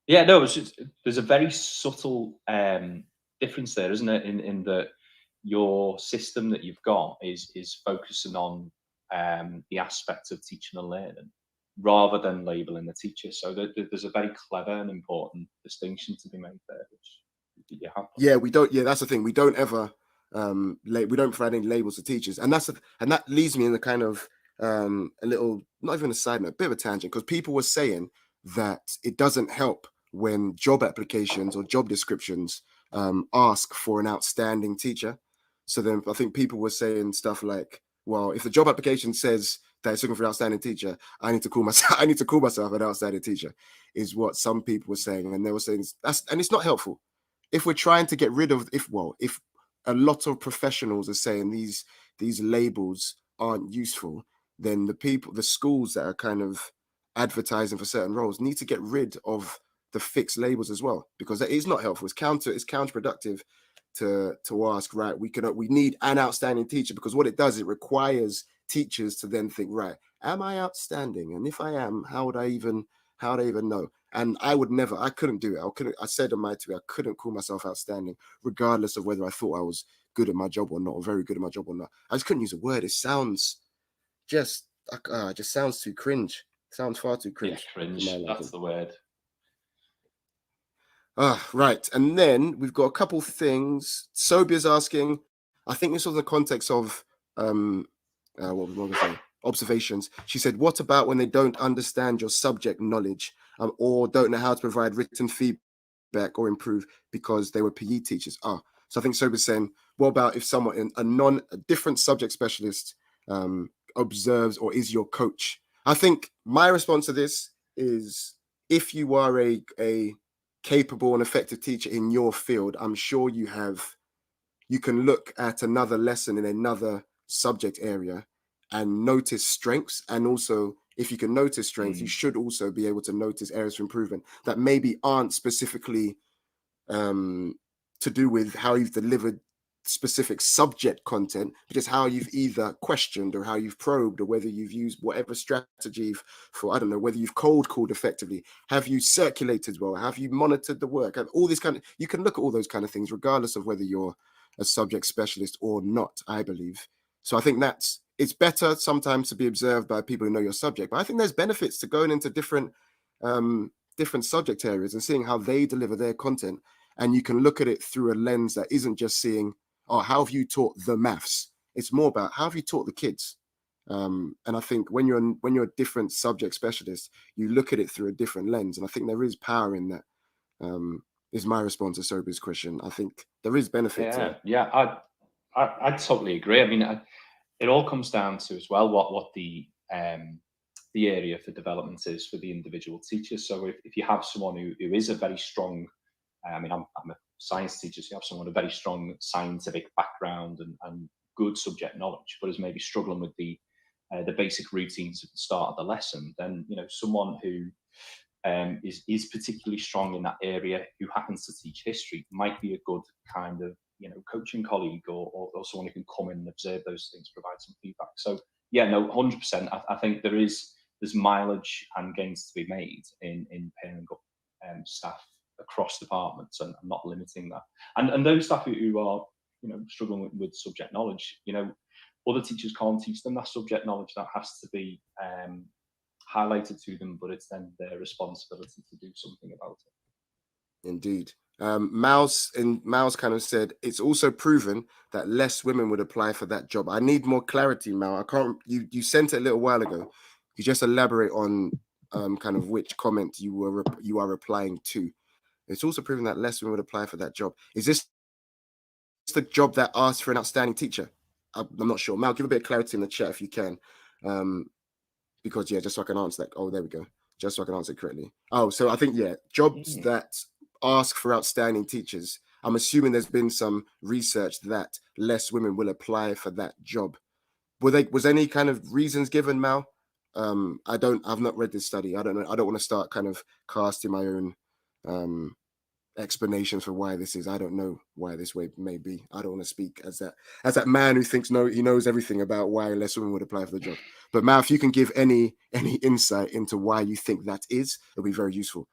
Speaker 3: Yeah, no, there's a very subtle difference there, isn't it? In that your system that you've got is focusing on the aspect of teaching and learning rather than labeling the teacher. So there's a very clever and important distinction to be made there, which you have.
Speaker 1: Yeah, we don't. Yeah, that's the thing. We don't ever we don't provide any labels to teachers, and that leads me in a kind of a little, not even a side note, a bit of a tangent, because people were saying that it doesn't help when job applications or job descriptions ask for an outstanding teacher. So then I think people were saying stuff like, well, if the job application says that it's looking for an outstanding teacher, I need to call myself an outstanding teacher, is what some people were saying. And they were saying and it's not helpful. If we're trying to get rid of, if a lot of professionals are saying these labels aren't useful, then the schools that are kind of advertising for certain roles need to get rid of the fixed labels as well, because it is not helpful. It's counterproductive to ask, right, we need an outstanding teacher, because what it does, it requires teachers to then think, right, am I outstanding? And if I am, how would I even How do they even know? And I couldn't do it. I said on my tweet, I couldn't call myself outstanding, regardless of whether I thought I was good at my job or not, or very good at my job or not. I just couldn't use a word. It sounds just sounds too cringe. It sounds far too cringe.
Speaker 3: Yeah, cringe. That's the word.
Speaker 1: Right. And then we've got a couple things. Sobia's asking, I think this was in the context of what was I going to say? Observations. She said, what about when they don't understand your subject knowledge or don't know how to provide written feedback or improve because they were PE teachers? So I think Sobia's saying, what about if someone, a different subject specialist observes or is your coach? I think my response to this is, if you are a capable and effective teacher in your field, I'm sure you can look at another lesson in another subject area and notice strengths. And also, if you can notice strengths, you should also be able to notice areas for improvement that maybe aren't specifically to do with how you've delivered specific subject content, but just how you've either questioned or how you've probed, or whether you've used whatever strategy for, I don't know, whether you've cold called effectively, have you circulated well, have you monitored the work, all this kind of, you can look at all those kind of things regardless of whether you're a subject specialist or not, I believe. So I think it's better sometimes to be observed by people who know your subject, but I think there's benefits to going into different subject areas and seeing how they deliver their content. And you can look at it through a lens that isn't just seeing, how have you taught the maths? It's more about how have you taught the kids? And I think when you're a different subject specialist, you look at it through a different lens. And I think there is power in that. Is my response to Sobia's question. I think there is benefit to it.
Speaker 3: Yeah, I totally agree. I mean, it all comes down to as well what the area for development is for the individual teacher. So if you have someone who is a very strong, I mean, I'm a science teacher, so you have someone with a very strong scientific background and good subject knowledge, but is maybe struggling with the basic routines at the start of the lesson, then someone who is particularly strong in that area, who happens to teach history, might be a good kind of coaching colleague or someone who can come in and observe those things, provide some feedback. So yeah, no, 100%. I think there's mileage and gains to be made in pairing up staff across departments and not limiting that. And those staff who are struggling with subject knowledge, other teachers can't teach them that subject knowledge. That has to be highlighted to them, but it's then their responsibility to do something about it.
Speaker 1: Indeed. Mouse kind of said it's also proven that less women would apply for that job. I need more clarity, Mal. I can't. You sent it a little while ago. You just elaborate on kind of which comment you are replying to. It's also proven that less women would apply for that job. Is this the job that asks for an outstanding teacher? I'm not sure. Mal, give a bit of clarity in the chat if you can, because just so I can answer that. Oh, there we go. Just so I can answer it correctly. Oh, so I think jobs that ask for outstanding teachers. I'm assuming there's been some research that less women will apply for that job. Was any kind of reasons given, Mal? I've not read this study. I don't know. I don't want to start kind of casting my own explanations for why this is. I don't know why this way may be. I don't want to speak as that man who thinks he knows everything about why less women would apply for the job. But Mal, if you can give any insight into why you think that is, it'll be very useful.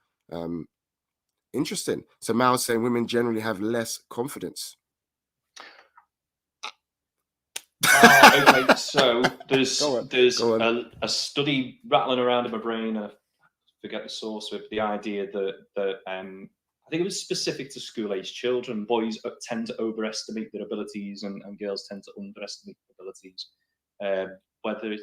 Speaker 1: Interesting. So Mal's saying women generally have less confidence.
Speaker 3: Okay, so there's a study rattling around in my brain. I forget the source of the idea that I think it was specific to school-age children. Boys tend to overestimate their abilities, and girls tend to underestimate their abilities. Whether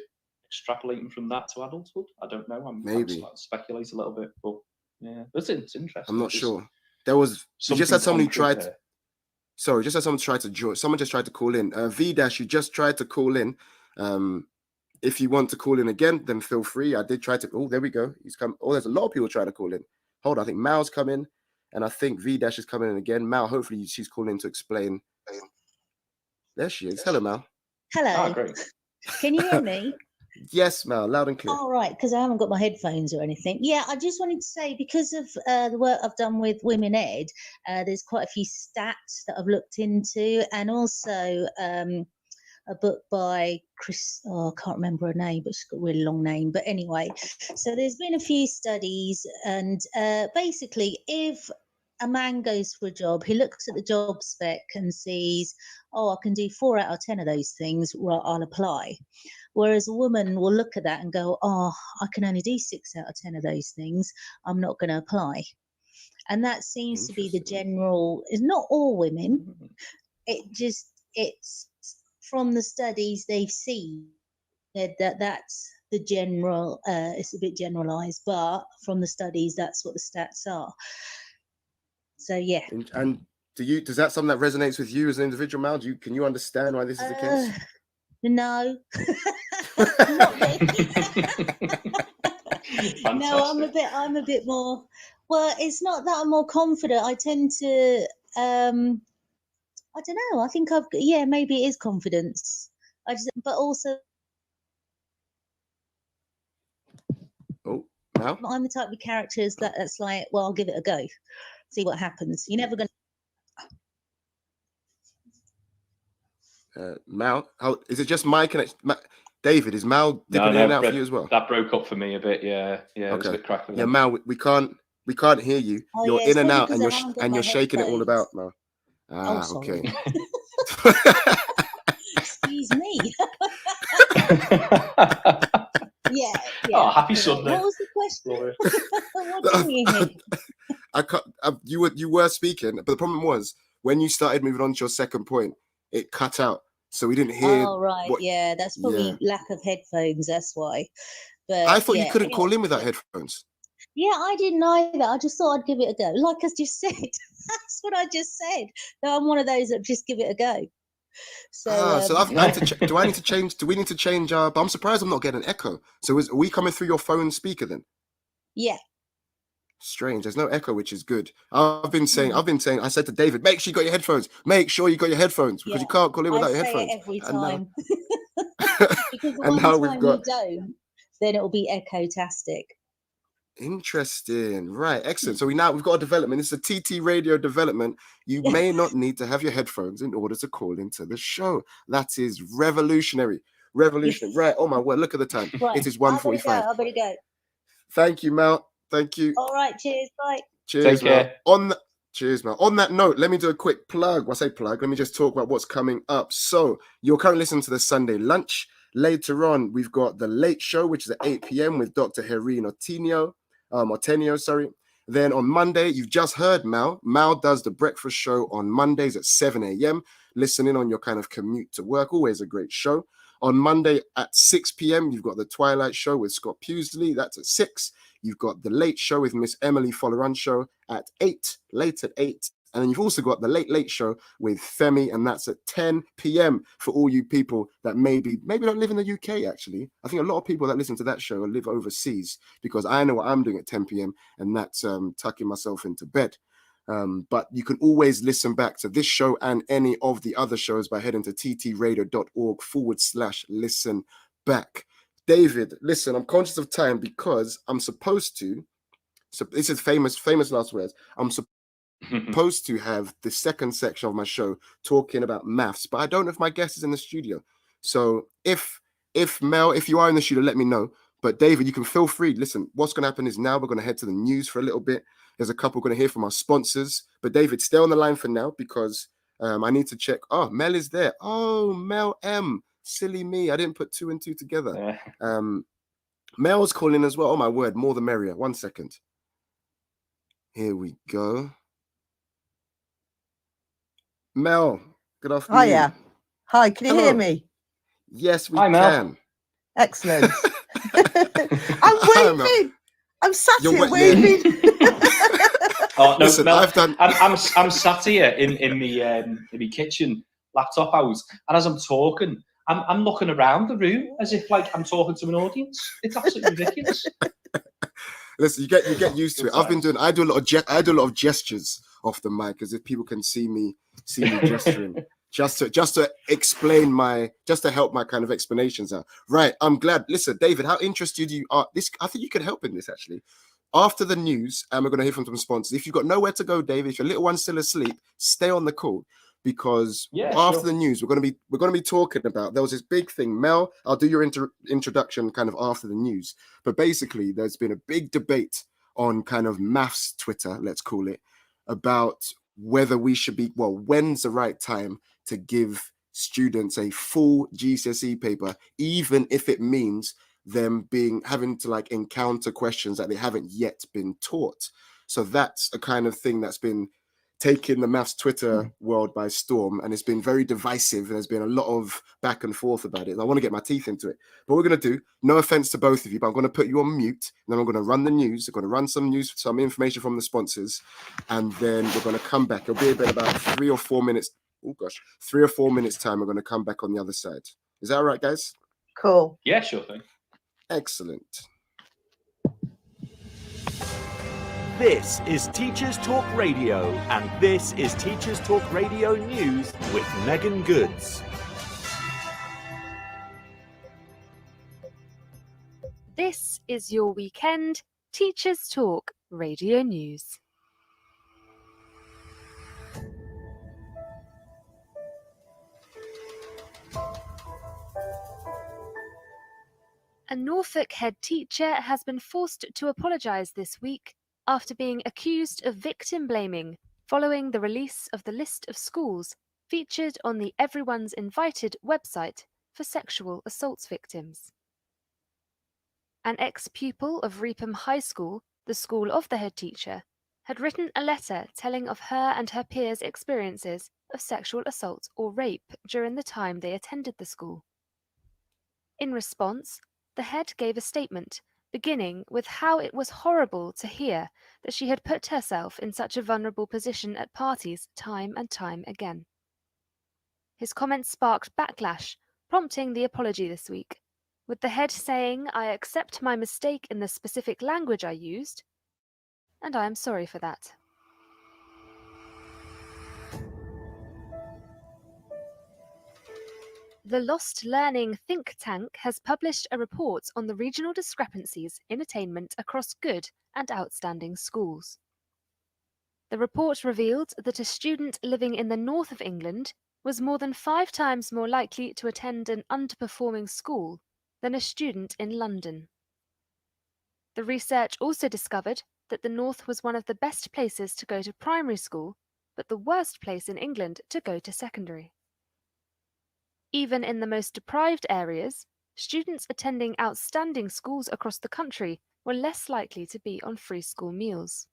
Speaker 3: extrapolating from that to adulthood, I don't know. I'm maybe speculate a little bit, but yeah, it's interesting.
Speaker 1: I'm not sure. There was just had somebody tried. Sorry, just as someone tried to join. Someone just tried to call in. V-Dash, you just tried to call in. If you want to call in again, then feel free. I did try to. Oh, there we go. He's come. Oh, there's a lot of people trying to call in. Hold on, I think Mal's coming, and I think V-Dash is coming in again. Mal, hopefully she's calling in to explain. There she is. Hello, Mal.
Speaker 4: Hello.
Speaker 3: Oh, great.
Speaker 4: Can you hear me?
Speaker 1: Yes, Mal, loud and clear.
Speaker 4: All right, because I haven't got my headphones or anything. Yeah, I just wanted to say, because of the work I've done with Women Ed, there's quite a few stats that I've looked into, and also a book by Chris, I can't remember her name, but she's got a really long name. But anyway, so there's been a few studies, and basically, if a man goes for a job, he looks at the job spec and sees, oh, I can do 4 out of 10 of those things, well, I'll apply. Whereas a woman will look at that and go, oh, I can only do 6 out of 10 of those things, I'm not going to apply. And that seems to be the general, it's not all women, it's from the studies they've seen that's the general, it's a bit generalized, but from the studies, that's what the stats are. So, yeah.
Speaker 1: And does that something that resonates with you as an individual, Mal? Can you understand why this is the case?
Speaker 4: No. Not really. No, I'm a bit more, well, it's not that I'm more confident. I tend to, I don't know. I think maybe it is confidence. But also,
Speaker 1: Mal?
Speaker 4: I'm the type of characters that's like, well, I'll give it a go, see what happens. You're never going
Speaker 1: to. Mal, how is it? Just my connection? David, is Mal dipping in and out for you as well?
Speaker 3: That broke up for me a bit. Yeah. Okay. It was a bit crackly.
Speaker 1: Yeah, Mal, we can't hear you. You're in and out, and you're shaking it all about, Mal. Okay.
Speaker 4: Excuse me. Yeah.
Speaker 3: Oh, happy Sunday.
Speaker 4: What was the question? What do you mean?
Speaker 1: You were speaking, but the problem was when you started moving on to your second point, it cut out, so we didn't hear.
Speaker 4: Oh right, that's probably lack of headphones. That's why. But
Speaker 1: I thought you couldn't call in without headphones.
Speaker 4: Yeah, I didn't know that. I just thought I'd give it a go. Like I just said, that's what I just said. No, I'm one of those that just give it a go. So,
Speaker 1: so I need to do I need to change? Do we need to change our? But I'm surprised I'm not getting an echo. So are we coming through your phone speaker then?
Speaker 4: Yeah.
Speaker 1: Strange. There's no echo, which is good. I've been saying. I said to David, make sure you got your headphones. Make sure you got your headphones because you can't call in without your headphones.
Speaker 4: It every time. Because
Speaker 1: and now we've got.
Speaker 4: You don't, then it'll be echo-tastic.
Speaker 1: Interesting. Right. Excellent. So we've got a development. It's a TT radio development. You may not need to have your headphones in order to call into the show. That is revolutionary. Right. Oh my word. Look at the time. Right. It is 1:45.
Speaker 4: I better go.
Speaker 1: Thank you, Mel. Thank you.
Speaker 4: All right. Cheers. Bye.
Speaker 1: Cheers, Mel. Cheers, Mel. On that note, let me do a quick plug. When I say plug, let me just talk about what's coming up. So you're currently listening to the Sunday Lunch. Later on, we've got the Late Show, which is at 8 p.m. with Dr. Hereen Ortenio, sorry. Then on Monday, you've just heard Mal. Mal does the breakfast show on Mondays at 7 a.m. Listen in on your kind of commute to work. Always a great show. On Monday at 6 p.m., you've got the Twilight Show with Scott Pewsley. That's at 6. You've got the Late Show with Miss Emily Folloran Show at 8, late at 8. And then you've also got the Late Show with Femi, and that's at 10 p.m. for all you people that maybe don't live in the UK, actually. I think a lot of people that listen to that show live overseas because I know what I'm doing at 10 p.m. and that's tucking myself into bed. But you can always listen back to this show and any of the other shows by heading to ttradio.org/listen back. David, listen, I'm conscious of time because I'm supposed to, so this is famous last words, I'm supposed to have the second section of my show talking about maths, but I don't know if my guest is in the studio. So if Mel, if you are in the studio, let me know. But David, you can feel free. Listen, what's going to happen is now we're going to head to the news for a little bit. There's a couple going to hear from our sponsors. But David, stay on the line for now because I need to check. Oh, Mel is there. Oh, Mel M. Silly me. I didn't put 2 and 2 together. Mel's calling as well. Oh, my word. More the merrier. 1 second. Here we go. Mel, good afternoon.
Speaker 5: Hiya. Hi, can you hear me?
Speaker 1: Yes, we
Speaker 3: can.
Speaker 1: Mel.
Speaker 5: Excellent. I'm waving. I'm sat here waving.
Speaker 3: Oh, no,
Speaker 1: listen,
Speaker 3: Mel, I'm sat here in my kitchen, laptop house, and as I'm talking, I'm looking around the room as if like I'm talking to an audience. It's absolutely ridiculous.
Speaker 1: Listen, you get used to it. I do a lot of gestures off the mic as if people can see me gesturing. just to explain just to help my kind of explanations out. Right. I'm glad. Listen, David, how interested you are? I think you could help in this actually. After the news, and we're going to hear from some sponsors. If you've got nowhere to go, David, if your little one's still asleep, stay on the call. because
Speaker 3: Yeah,
Speaker 1: after
Speaker 3: sure.
Speaker 1: the news, we're going to be talking about. There was this big thing. Mel, I'll do your introduction kind of after the news. But basically, there's been a big debate on kind of maths Twitter, let's call it, about whether we should be, well, when's the right time to give students a full GCSE paper, even if it means them having to like encounter questions that they haven't yet been taught. So that's a kind of thing that's been taking the maths Twitter world by storm, and it's been very divisive, and there's been a lot of back and forth about it. I want to get my teeth into it. But we're going to do, no offense to both of you, but I'm going to put you on mute, and then I'm going to run the news. I'm going to run some information from the sponsors, and then we're going to come back. It'll be about 3 or 4 minutes. Oh gosh, 3 or 4 minutes time. We're going to come back on the other side. Is that all right, guys?
Speaker 5: Cool.
Speaker 3: Yeah, sure thing.
Speaker 1: Excellent.
Speaker 2: This is Teachers Talk Radio, and this is Teachers Talk Radio News with Megan Goods.
Speaker 6: This is your weekend Teachers Talk Radio News. A Norfolk head teacher has been forced to apologise this week after being accused of victim blaming following the release of the list of schools featured on the Everyone's Invited website for sexual assault victims. An ex-pupil of Reepham High School, the school of the head teacher, had written a letter telling of her and her peers' experiences of sexual assault or rape during the time they attended the school. In response, the head gave a statement beginning with how it was horrible to hear that she had put herself in such a vulnerable position at parties time and time again. His comments sparked backlash, prompting the apology this week, with the head saying, "I accept my mistake in the specific language I used, and I am sorry for that." The Lost Learning think tank has published a report on the regional discrepancies in attainment across good and outstanding schools. The report revealed that a student living in the north of England was more than 5 times more likely to attend an underperforming school than a student in London. The research also discovered that the north was one of the best places to go to primary school, but the worst place in England to go to secondary. Even in the most deprived areas, students attending outstanding schools across the country were less likely to be on free school meals.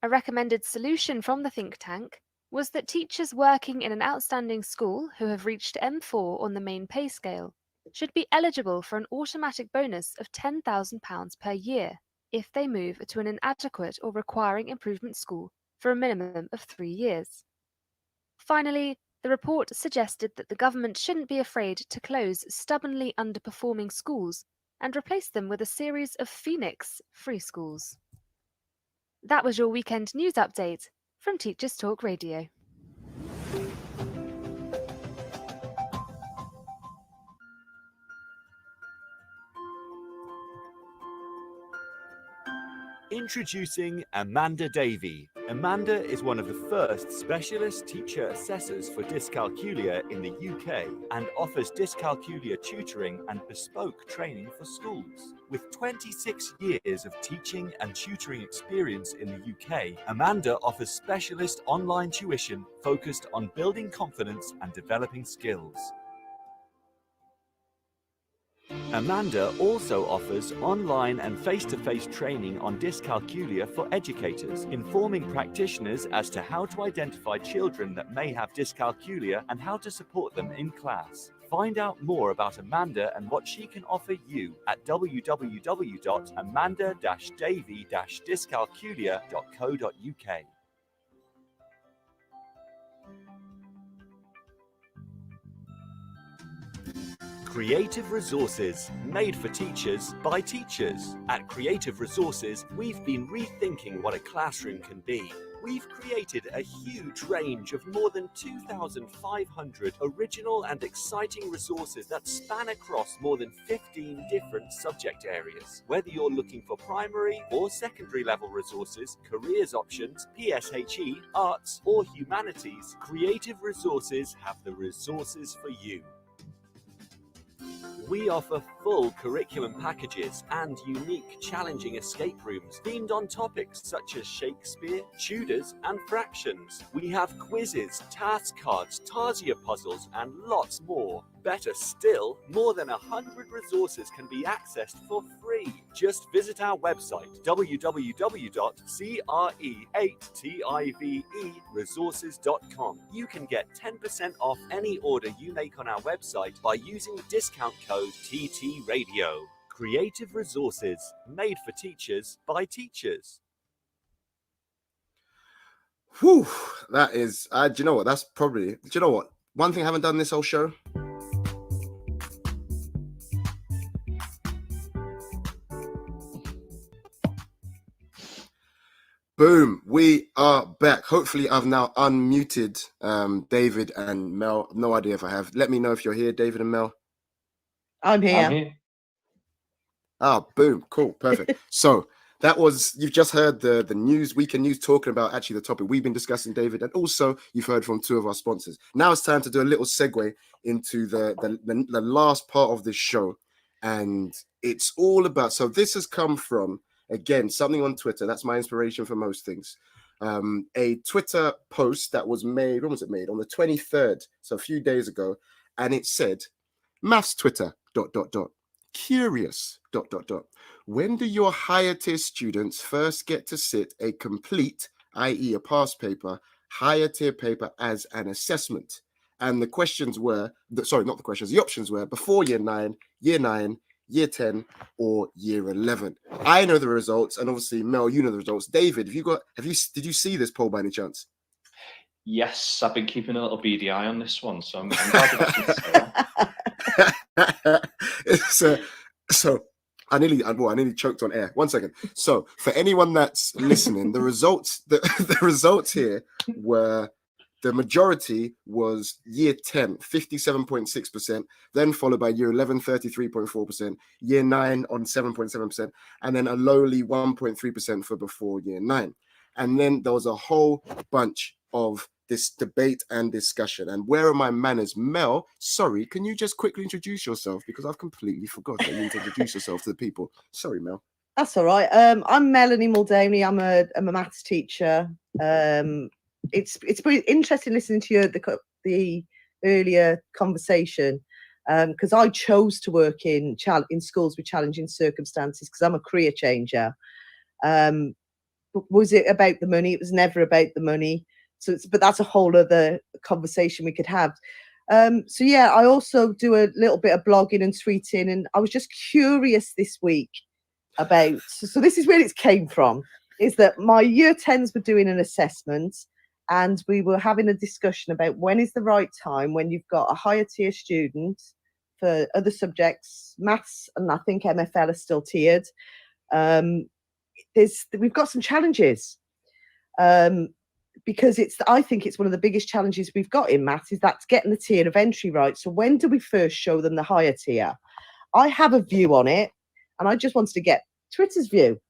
Speaker 6: A recommended solution from the think tank was that teachers working in an outstanding school who have reached M4 on the main pay scale should be eligible for an automatic bonus of £10,000 per year if they move to an inadequate or requiring improvement school for a minimum of 3 years. Finally, the report suggested that the government shouldn't be afraid to close stubbornly underperforming schools and replace them with a series of Phoenix free schools. That was your weekend news update from Teachers Talk Radio.
Speaker 2: Introducing Amanda Davey. Amanda is one of the first specialist teacher assessors for dyscalculia in the UK and offers dyscalculia tutoring and bespoke training for schools. With 26 years of teaching and tutoring experience in the UK, Amanda offers specialist online tuition focused on building confidence and developing skills. Amanda also offers online and face-to-face training on dyscalculia for educators, informing practitioners as to how to identify children that may have dyscalculia and how to support them in class. Find out more about Amanda and what she can offer you at www.amanda-davy-dyscalculia.co.uk. Creative Resources, made for teachers by teachers. At Creative Resources, we've been rethinking what a classroom can be. We've created a huge range of more than 2,500 original and exciting resources that span across more than 15 different subject areas. Whether you're looking for primary or secondary level resources, careers options, PSHE, arts, or humanities, Creative Resources have the resources for you. We offer full curriculum packages and unique, challenging escape rooms themed on topics such as Shakespeare, Tudors, and fractions. We have quizzes, task cards, Tarsier puzzles, and lots more. Better still, more than 100 resources can be accessed for free. Just visit our website, www.CRE8TIVEresources.com. You can get 10% off any order you make on our website by using the discount code TTRadio. Creative Resources, made for teachers by teachers.
Speaker 1: Whew, that is, do you know what? That's probably, do you know what? One thing I haven't done this whole show. Boom, we are back. Hopefully I've now unmuted David and Mel. No idea if I have. Let me know if you're here, David and Mel.
Speaker 5: I'm here.
Speaker 3: I'm here.
Speaker 1: Ah, boom, cool, perfect. So that was, you've just heard the news, weekend news, talking about actually the topic we've been discussing, David, and also you've heard from two of our sponsors. Now it's time to do a little segue into the last part of this show, and it's all about, so this has come from, again, something on Twitter. That's my inspiration for most things. A Twitter post that was made, when was it made? On the 23rd, so a few days ago, and it said, Maths Twitter, ... Curious, ... When do your higher tier students first get to sit a complete, i.e. a past paper, higher tier paper as an assessment? And the questions were, the options were before year 9, year 10, or year 11. I know the results, and obviously, Mel, you know the results. David, did you see this poll by any chance?
Speaker 3: Yes, I've been keeping a little beady eye on this one, so I'm glad you actually say that.
Speaker 1: So I nearly choked on air. 1 second. So for anyone that's listening, the results here were, the majority was year 10, 57.6%, then followed by year 11, 33.4%, year 9 on 7.7%, and then a lowly 1.3% for before year 9. And then there was a whole bunch of this debate and discussion. And where are my manners? Mel, sorry, can you just quickly introduce yourself? Because I've completely forgot that you need to introduce yourself to the people. Sorry, Mel.
Speaker 5: That's all right. I'm Melanie Muldowney. I'm a maths teacher. It's pretty interesting listening to the earlier conversation, because I chose to work in schools with challenging circumstances because I'm a career changer. Was it about the money? It was never about the money. But that's a whole other conversation we could have. So yeah, I also do a little bit of blogging and tweeting, and I was just curious this week about, so this is where it came from, is that my year 10s were doing an assessment, and we were having a discussion about when is the right time when you've got a higher tier student for other subjects, maths, and I think MFL are still tiered. We've got some challenges. Because I think it's one of the biggest challenges we've got in maths, is that's getting the tier of entry right. So when do we first show them the higher tier? I have a view on it, and I just wanted to get Twitter's view.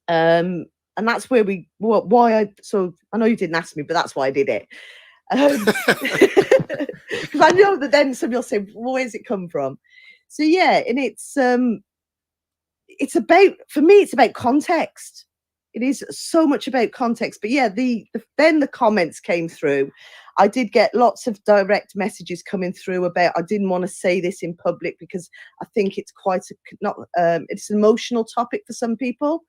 Speaker 5: And that's where I know you didn't ask me, but that's why I did it. Because I know that then somebody will say, well, where's it come from? So yeah, and it's about, for me, it's about context. It is so much about context. But yeah, then the comments came through. I did get lots of direct messages coming through about, I didn't want to say this in public because I think it's quite it's an emotional topic for some people,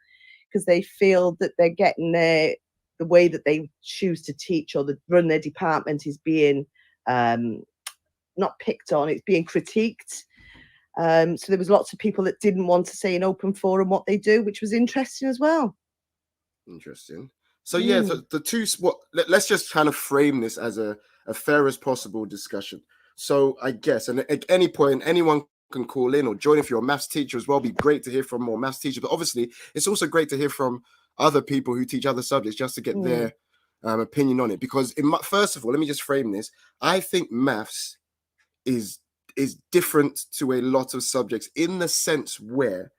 Speaker 5: because they feel that they're getting the way that they choose to teach or run their department is being not picked on, it's being critiqued. So there was lots of people that didn't want to say in open forum what they do, which was interesting as well.
Speaker 1: Interesting. So yeah, the two, let's just kind of frame this as a fair as possible discussion. So I guess, and at any point, anyone can call in or join if you're a maths teacher as well. It'd be great to hear from more maths teachers, but obviously it's also great to hear from other people who teach other subjects just to get their opinion on it. Because first of all, let me just frame this. I think maths is different to a lot of subjects in the sense where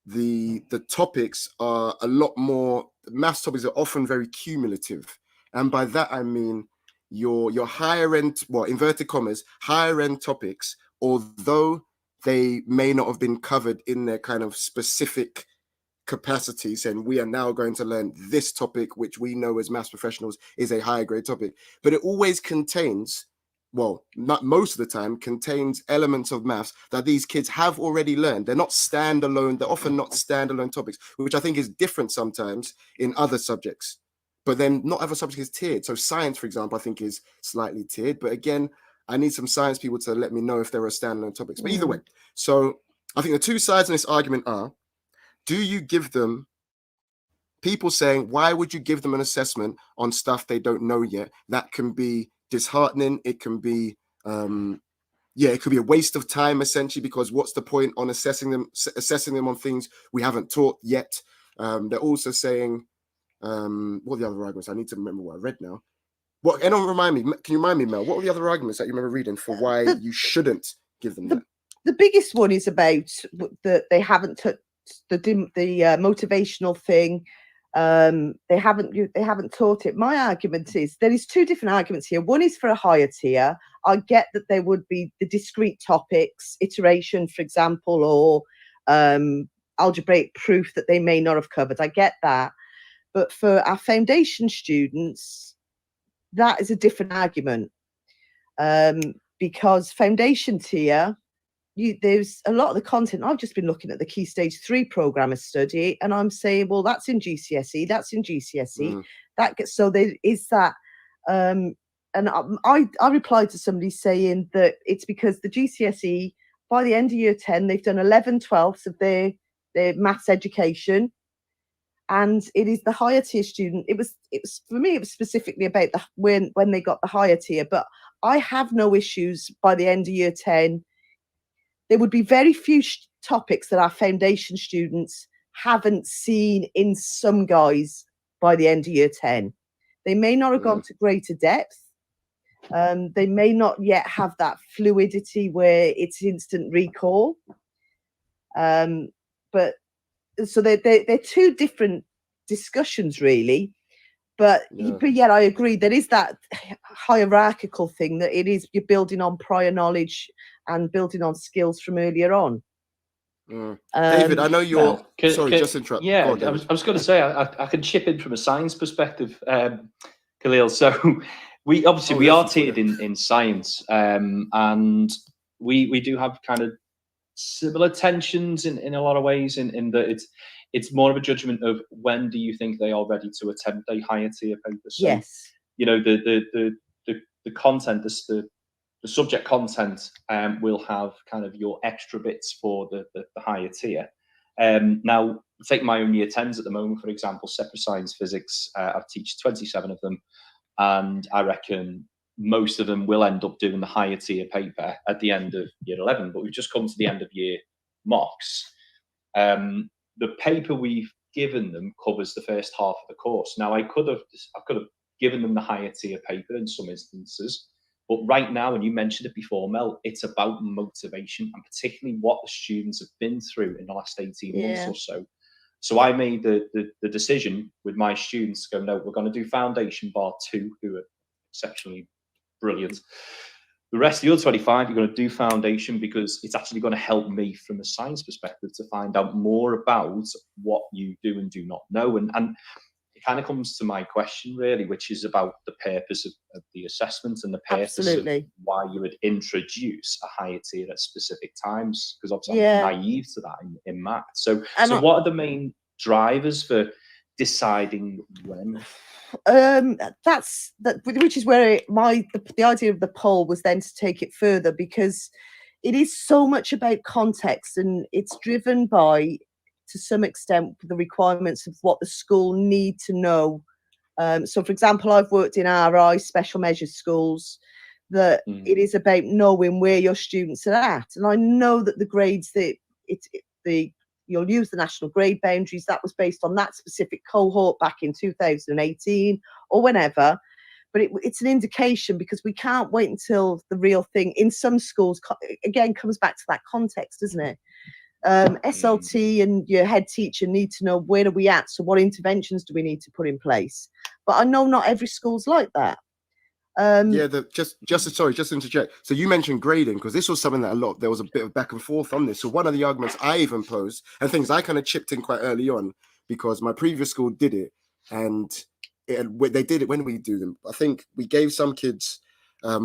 Speaker 1: the topics are a lot more. Maths topics are often very cumulative, and by that I mean your higher end, well, inverted commas, higher end topics, although they may not have been covered in their kind of specific capacities, and we are now going to learn this topic, which we know as maths professionals is a higher grade topic, but it always contains, well, not most of the time, contains elements of maths that these kids have already learned. They're not standalone. They're often not standalone topics, which I think is different sometimes in other subjects. But then not every subject is tiered. So science, for example, I think is slightly tiered. But again, I need some science people to let me know if there are standalone topics. But either way, so I think the two sides in this argument are, do you give them, people saying, why would you give them an assessment on stuff they don't know yet? That can be disheartening. It can be, it could be a waste of time, essentially, because what's the point on assessing them on things we haven't taught yet? They're also saying, what are the other arguments? I need to remember what I read now. What? Anyone remind me? Can you remind me, Mel? What were the other arguments that you remember reading for why you shouldn't give them that?
Speaker 5: The biggest one is about that they haven't touched the motivational thing. They haven't taught it. My argument is there is two different arguments here. One is for a higher tier. I get that there would be the discrete topics, iteration, for example, or algebraic proof that they may not have covered. I get that. But for our foundation students, that is a different argument, because foundation tier, there's a lot of the content. I've just been looking at the Key Stage 3 programmer study, and I'm saying, well, that's in GCSE, that's in GCSE. That gets, so there is that. And I replied to somebody saying that it's because the GCSE, by the end of year 10, they've done 11/12 of their maths education. And it is the higher tier student. It was for me, it was specifically about when they got the higher tier. But I have no issues by the end of year 10. There would be very few topics that our foundation students haven't seen in some guys by the end of year 10. They may not have gone to greater depth. They may not yet have that fluidity where it's instant recall. But so they're two different discussions, really. But yet I agree, there is that hierarchical thing that it is, you're building on prior knowledge and building on skills from earlier on.
Speaker 1: David, I know you're just interrupt.
Speaker 3: Yeah,
Speaker 1: on,
Speaker 3: I was going to say I can chip in from a science perspective, Kalil. So we obviously are tiered in science, and we do have kind of similar tensions in a lot of ways, in that it's more of a judgment of when do you think they are ready to attempt a higher tier paper. So,
Speaker 5: yes,
Speaker 3: you know, the content, the subject content will have kind of your extra bits for the higher tier. Now, take my own year 10s at the moment, for example, separate science, physics. I teach 27 of them, and I reckon most of them will end up doing the higher tier paper at the end of year 11. But we've just come to the end of year mocks. The paper we've given them covers the first half of the course. Now, I could have given them the higher tier paper in some instances, but right now, and you mentioned it before, Mel, it's about motivation, and particularly what the students have been through in the last 18 months or so. So I made the decision with my students to go, no, we're going to do foundation bar 2, who are exceptionally brilliant. The rest of the other 25, you're going to do foundation, because it's actually going to help me from a science perspective to find out more about what you do and do not know. And it kind of comes to my question, really, which is about the purpose of the assessment and the purpose of why you would introduce a higher tier at specific times, because obviously I'm naive to that in math. So what are the main drivers for deciding when?
Speaker 5: Which is where the idea of the poll was then to take it further, because it is so much about context, and it's driven by, to some extent, the requirements of what the school need to know. So, for example, I've worked in RI, special measures schools, that it is about knowing where your students are at. And I know that the grades that you'll use the national grade boundaries, that was based on that specific cohort back in 2018 or whenever. But it's an indication, because we can't wait until the real thing in some schools, again, comes back to that context, doesn't it? SLT and your head teacher need to know, where are we at? So what interventions do we need to put in place? But I know not every school's like that.
Speaker 1: Just to interject. So you mentioned grading, because this was something that there was a bit of back and forth on this. So one of the arguments I even posed, and things I kind of chipped in quite early on, because my previous school did it, and they did it when we do them. I think we gave some kids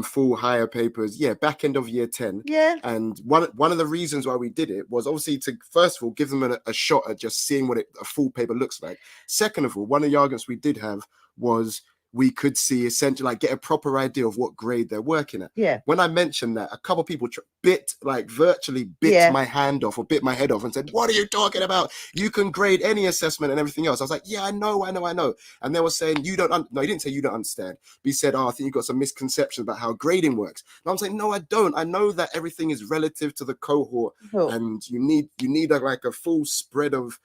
Speaker 1: full higher papers, back end of year 10.
Speaker 5: Yeah.
Speaker 1: And one of the reasons why we did it was obviously to, first of all, give them a shot at just seeing what a full paper looks like. Second of all, one of the arguments we did have was we could see essentially, like, get a proper idea of what grade they're working at.
Speaker 5: Yeah.
Speaker 1: When I mentioned that, a couple of people virtually bit my hand off or bit my head off and said, "What are you talking about? You can grade any assessment and everything else." I was like, "Yeah, I know." And they were saying, "You don't." No, he didn't say you don't understand. But he said, "Oh, I think you've got some misconceptions about how grading works." And I'm saying, "No, I don't. I know that everything is relative to the cohort, and you need a full spread of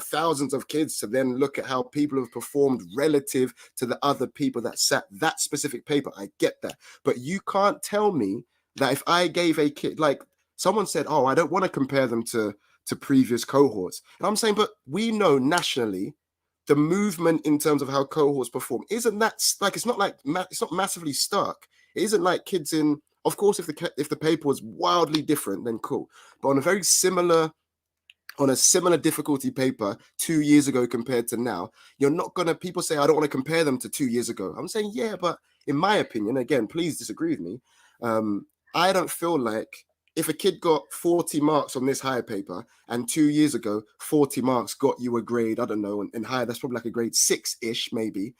Speaker 1: thousands of kids to then look at how people have performed relative to the other people that sat that specific paper." I get that, but you can't tell me that if I gave a kid, like someone said, "Oh, I don't want to compare them to previous cohorts," and I'm saying, but we know nationally the movement in terms of how cohorts perform isn't that, like, it's not massively stark. It isn't like kids in, of course, if the paper was wildly different, then cool, but on a similar difficulty paper 2 years ago compared to now, you're not gonna, people say, "I don't want to compare them to 2 years ago." I'm saying, yeah, but in my opinion, again, please disagree with me, I don't feel like if a kid got 40 marks on this higher paper and 2 years ago 40 marks got you a grade, I don't know, and higher, that's probably like a grade 6-ish maybe,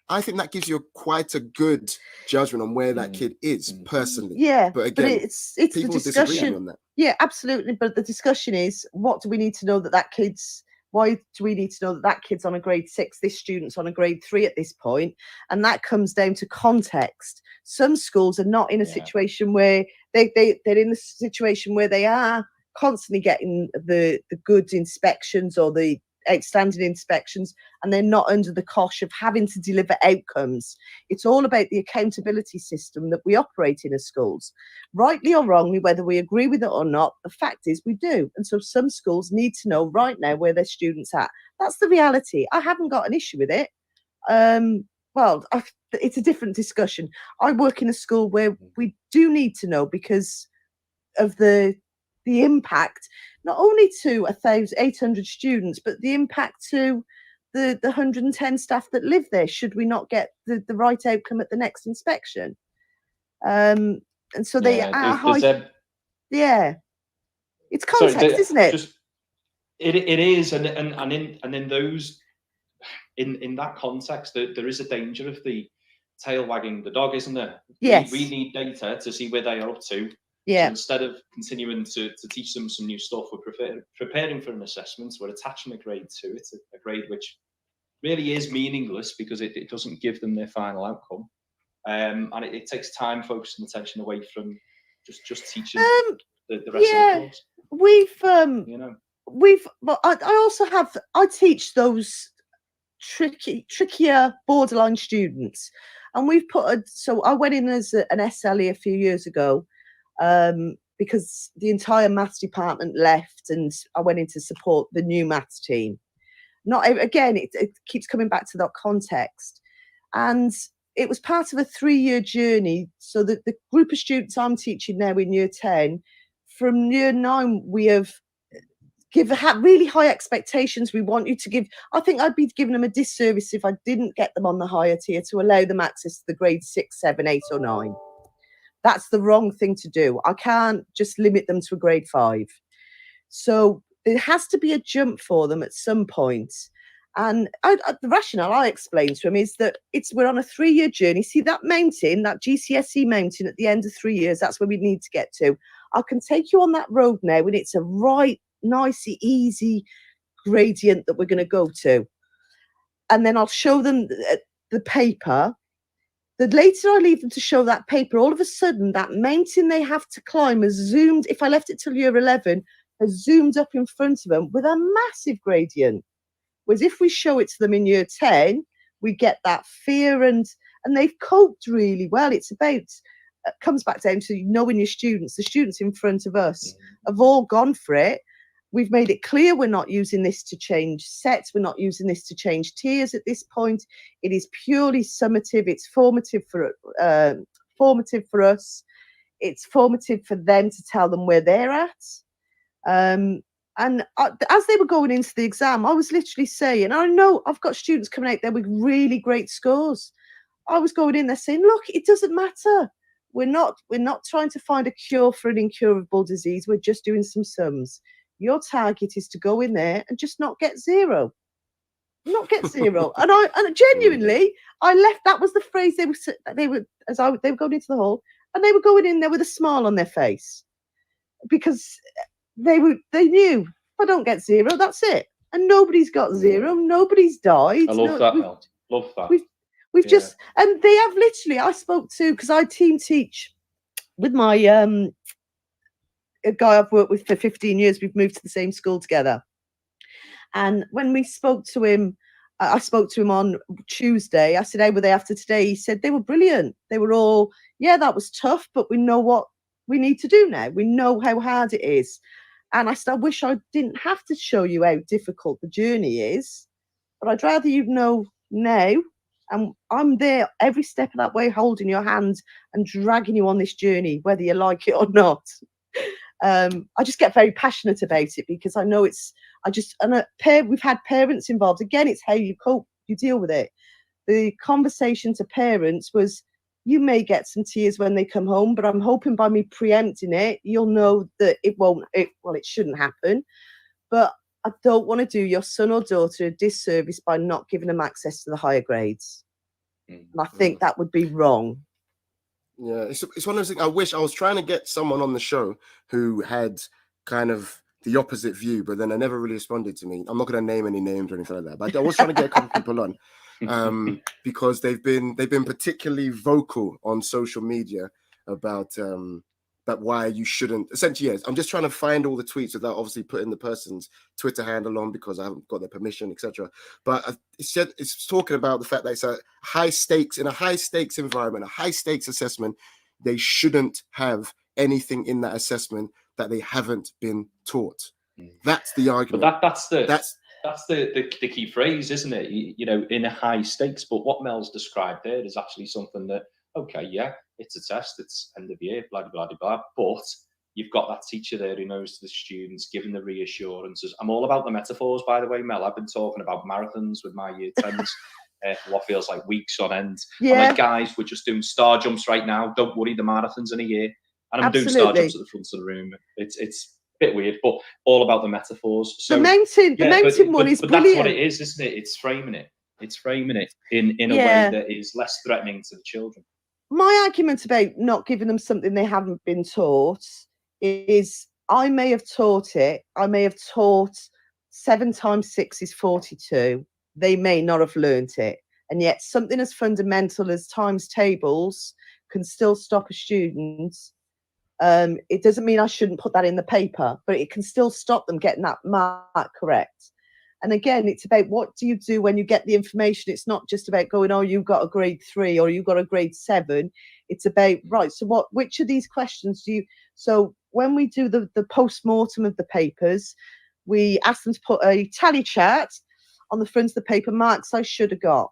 Speaker 1: I think that gives you quite a good judgment on where that kid is personally.
Speaker 5: Yeah,
Speaker 1: but again,
Speaker 5: it's the
Speaker 1: people disagree with me
Speaker 5: discussion
Speaker 1: on that.
Speaker 5: Yeah, absolutely. But the discussion is, what do we need to know that kid's, why do we need to know that kid's on a grade 6, this student's on a grade 3 at this point? And that comes down to context. Some schools are not in a situation where they're in the situation where they are constantly getting the good inspections or the outstanding inspections, and they're not under the cosh of having to deliver outcomes. It's all about the accountability system that we operate in as schools. Rightly or wrongly, whether we agree with it or not, the fact is we do. And so some schools need to know right now where their students are. That's the reality. I haven't got an issue with it. It's a different discussion. I work in a school where we do need to know, because of the impact, not only to 1,800 students, but the impact to the 110 staff that live there, should we not get the right outcome at the next inspection. And so they are high. It's context, isn't it?
Speaker 3: It is, and in those, in that context, there is a danger of the tail wagging the dog, isn't there?
Speaker 5: Yes.
Speaker 3: We need data to see where they are up to.
Speaker 5: Yeah.
Speaker 3: So instead of continuing to teach them some new stuff, we're preparing for an assessment. We're attaching a grade to it, a grade which really is meaningless because it doesn't give them their final outcome. And it takes time, focus, and attention away from just teaching the rest of the course.
Speaker 5: I teach those trickier borderline students, and so I went in as an SLE a few years ago, because the entire maths department left, and I went in to support the new maths team. It keeps coming back to that context, and it was part of a 3-year journey. So that the group of students I'm teaching now in year 10, from year 9, we have really high expectations. We want you to give. I think I'd be giving them a disservice if I didn't get them on the higher tier to allow them access to the grade 6, 7, 8, or 9. That's the wrong thing to do. I can't just limit them to a grade 5. So there has to be a jump for them at some point. And the rationale I explained to him is that we're on a 3-year journey. See that mountain, that GCSE mountain at the end of 3 years, that's where we need to get to. I can take you on that road now, and it's a right, nice, easy gradient that we're going to go to. And then I'll show them the paper the later I leave them to show that paper, all of a sudden that mountain they have to climb has zoomed, if I left it till year 11, has zoomed up in front of them with a massive gradient. Whereas if we show it to them in year 10, we get that fear, and they've coped really well. It's about, comes back down to knowing your students. The students in front of us have all gone for it. We've made it clear we're not using this to change sets. We're not using this to change tiers at this point. It is purely summative. It's formative for us. It's formative for them to tell them where they're at. And as they were going into the exam, I was literally saying, I know I've got students coming out there with really great scores. I was going in there saying, look, it doesn't matter. We're not trying to find a cure for an incurable disease. We're just doing some sums. Your target is to go in there and just not get zero. Not get zero. And genuinely, I left. That was the phrase they were going into the hall, and they were going in there with a smile on their face, because they knew, if I don't get zero, that's it. And nobody's got zero. Nobody's died.
Speaker 3: I love that, Mel. Love that.
Speaker 5: We've just, and they have literally, I spoke to, because I team teach with my a guy I've worked with for 15 years. We've moved to the same school together. And when we spoke to him, I spoke to him on Tuesday. I said, how were they after today? He said, they were brilliant. They were all, yeah, that was tough, but we know what we need to do now. We know how hard it is. And I said, I wish I didn't have to show you how difficult the journey is, but I'd rather you know now. And I'm there every step of that way, holding your hand and dragging you on this journey, whether you like it or not. I just get very passionate about it, because I know we've had parents involved. Again, it's how you cope, you deal with it. The conversation to parents was, you may get some tears when they come home, but I'm hoping by me preempting it, you'll know that it shouldn't happen. But I don't want to do your son or daughter a disservice by not giving them access to the higher grades. And I think that would be wrong.
Speaker 1: Yeah, it's one of those things. I wish I was trying to get someone on the show who had kind of the opposite view, but then they never really responded to me. I'm not going to name any names or anything like that, but I was trying to get a couple of people on because they've been particularly vocal on social media about that why you shouldn't. Essentially, yes, I'm just trying to find all the tweets without obviously putting the person's Twitter handle on, because I haven't got their permission, etc. But it's talking about the fact that it's a high stakes environment, a high stakes assessment. They shouldn't have anything in that assessment that they haven't been taught. That's the argument.
Speaker 3: But that's the key phrase, isn't it? You know, in a high stakes. But what Mel's described there is actually something that, okay, yeah, it's a test, it's end of year, blah, blah, blah, blah. But you've got that teacher there who knows the students, giving the reassurances. I'm all about the metaphors, by the way, Mel. I've been talking about marathons with my year 10s for what feels like weeks on end.
Speaker 5: Yeah.
Speaker 3: I'm like, guys, we're just doing star jumps right now. Don't worry, the marathon's in a year. And I'm doing star jumps at the front of the room. It's a bit weird, but all about the metaphors. So,
Speaker 5: the mountain one is
Speaker 3: but
Speaker 5: brilliant.
Speaker 3: That's what it is, isn't it? It's framing it. It's framing it in a way that is less threatening to the children. My
Speaker 5: argument about not giving them something they haven't been taught is, I may have taught it. I may have taught 7 times 6 is 42. They may not have learnt it. And yet something as fundamental as times tables can still stop a student. It doesn't mean I shouldn't put that in the paper, but it can still stop them getting that mark correct. And again, it's about, what do you do when you get the information? It's not just about going, oh, you got a grade 3 or you got a grade 7. It's about, right, so which of these questions do you, so when we do the post-mortem of the papers, we ask them to put a tally chart on the front of the paper, marks I should have got.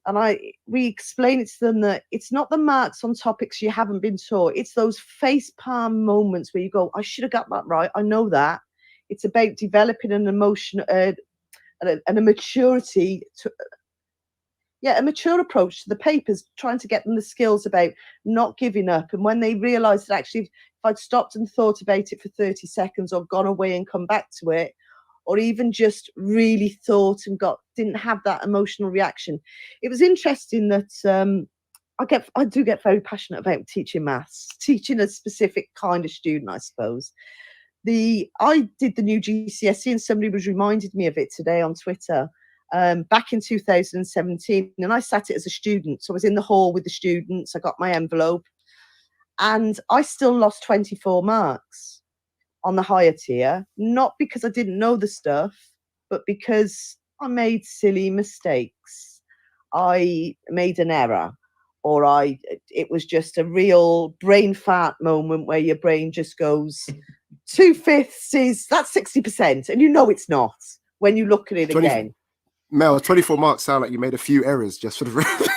Speaker 5: And we explain it to them that it's not the marks on topics you haven't been taught. It's those face palm moments where you go, I should have got that right. I know that. It's about developing an emotion and a maturity a mature approach to the papers, trying to get them the skills about not giving up. And when they realise that actually, if I'd stopped and thought about it for 30 seconds or gone away and come back to it, or even just really thought and didn't have that emotional reaction. It was interesting that I do get very passionate about teaching maths, teaching a specific kind of student, I suppose. I did the new GCSE and somebody was reminded me of it today on Twitter. back in 2017, and I sat it as a student. So I was in the hall with the students. I got my envelope, and I still lost 24 marks on the higher tier, not because I didn't know the stuff, but because I made silly mistakes. I made an error, or it was just a real brain fart moment where your brain just goes, 2/5 that's 60%, and you know it's not when you look at it again.
Speaker 1: Mel, 24 marks sound like you made a few errors just for the record.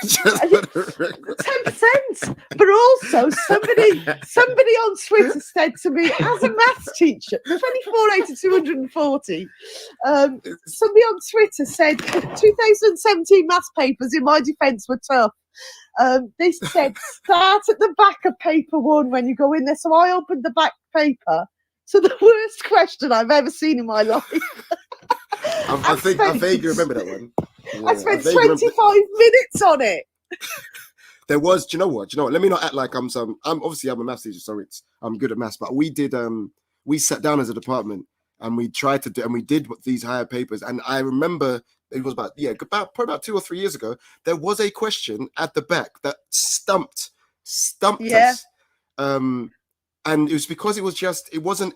Speaker 5: 10%. But also, somebody on Twitter said to me, as a maths teacher, 24 out of 240, somebody on Twitter said 2017 maths papers, in my defence, were tough. They said, start at the back of paper 1 when you go in there. So I opened the back paper to the worst question I've ever seen in my life.
Speaker 1: I vaguely remember that one. Yeah,
Speaker 5: I spent 25 minutes on it.
Speaker 1: There was, do you know what? Let me not act like I'm obviously I'm a maths teacher, so I'm good at maths. But we sat down as a department and we tried to do, and we did these higher papers. And I remember it was probably about 2 or 3 years ago. There was a question at the back that stumped us. And it was because it wasn't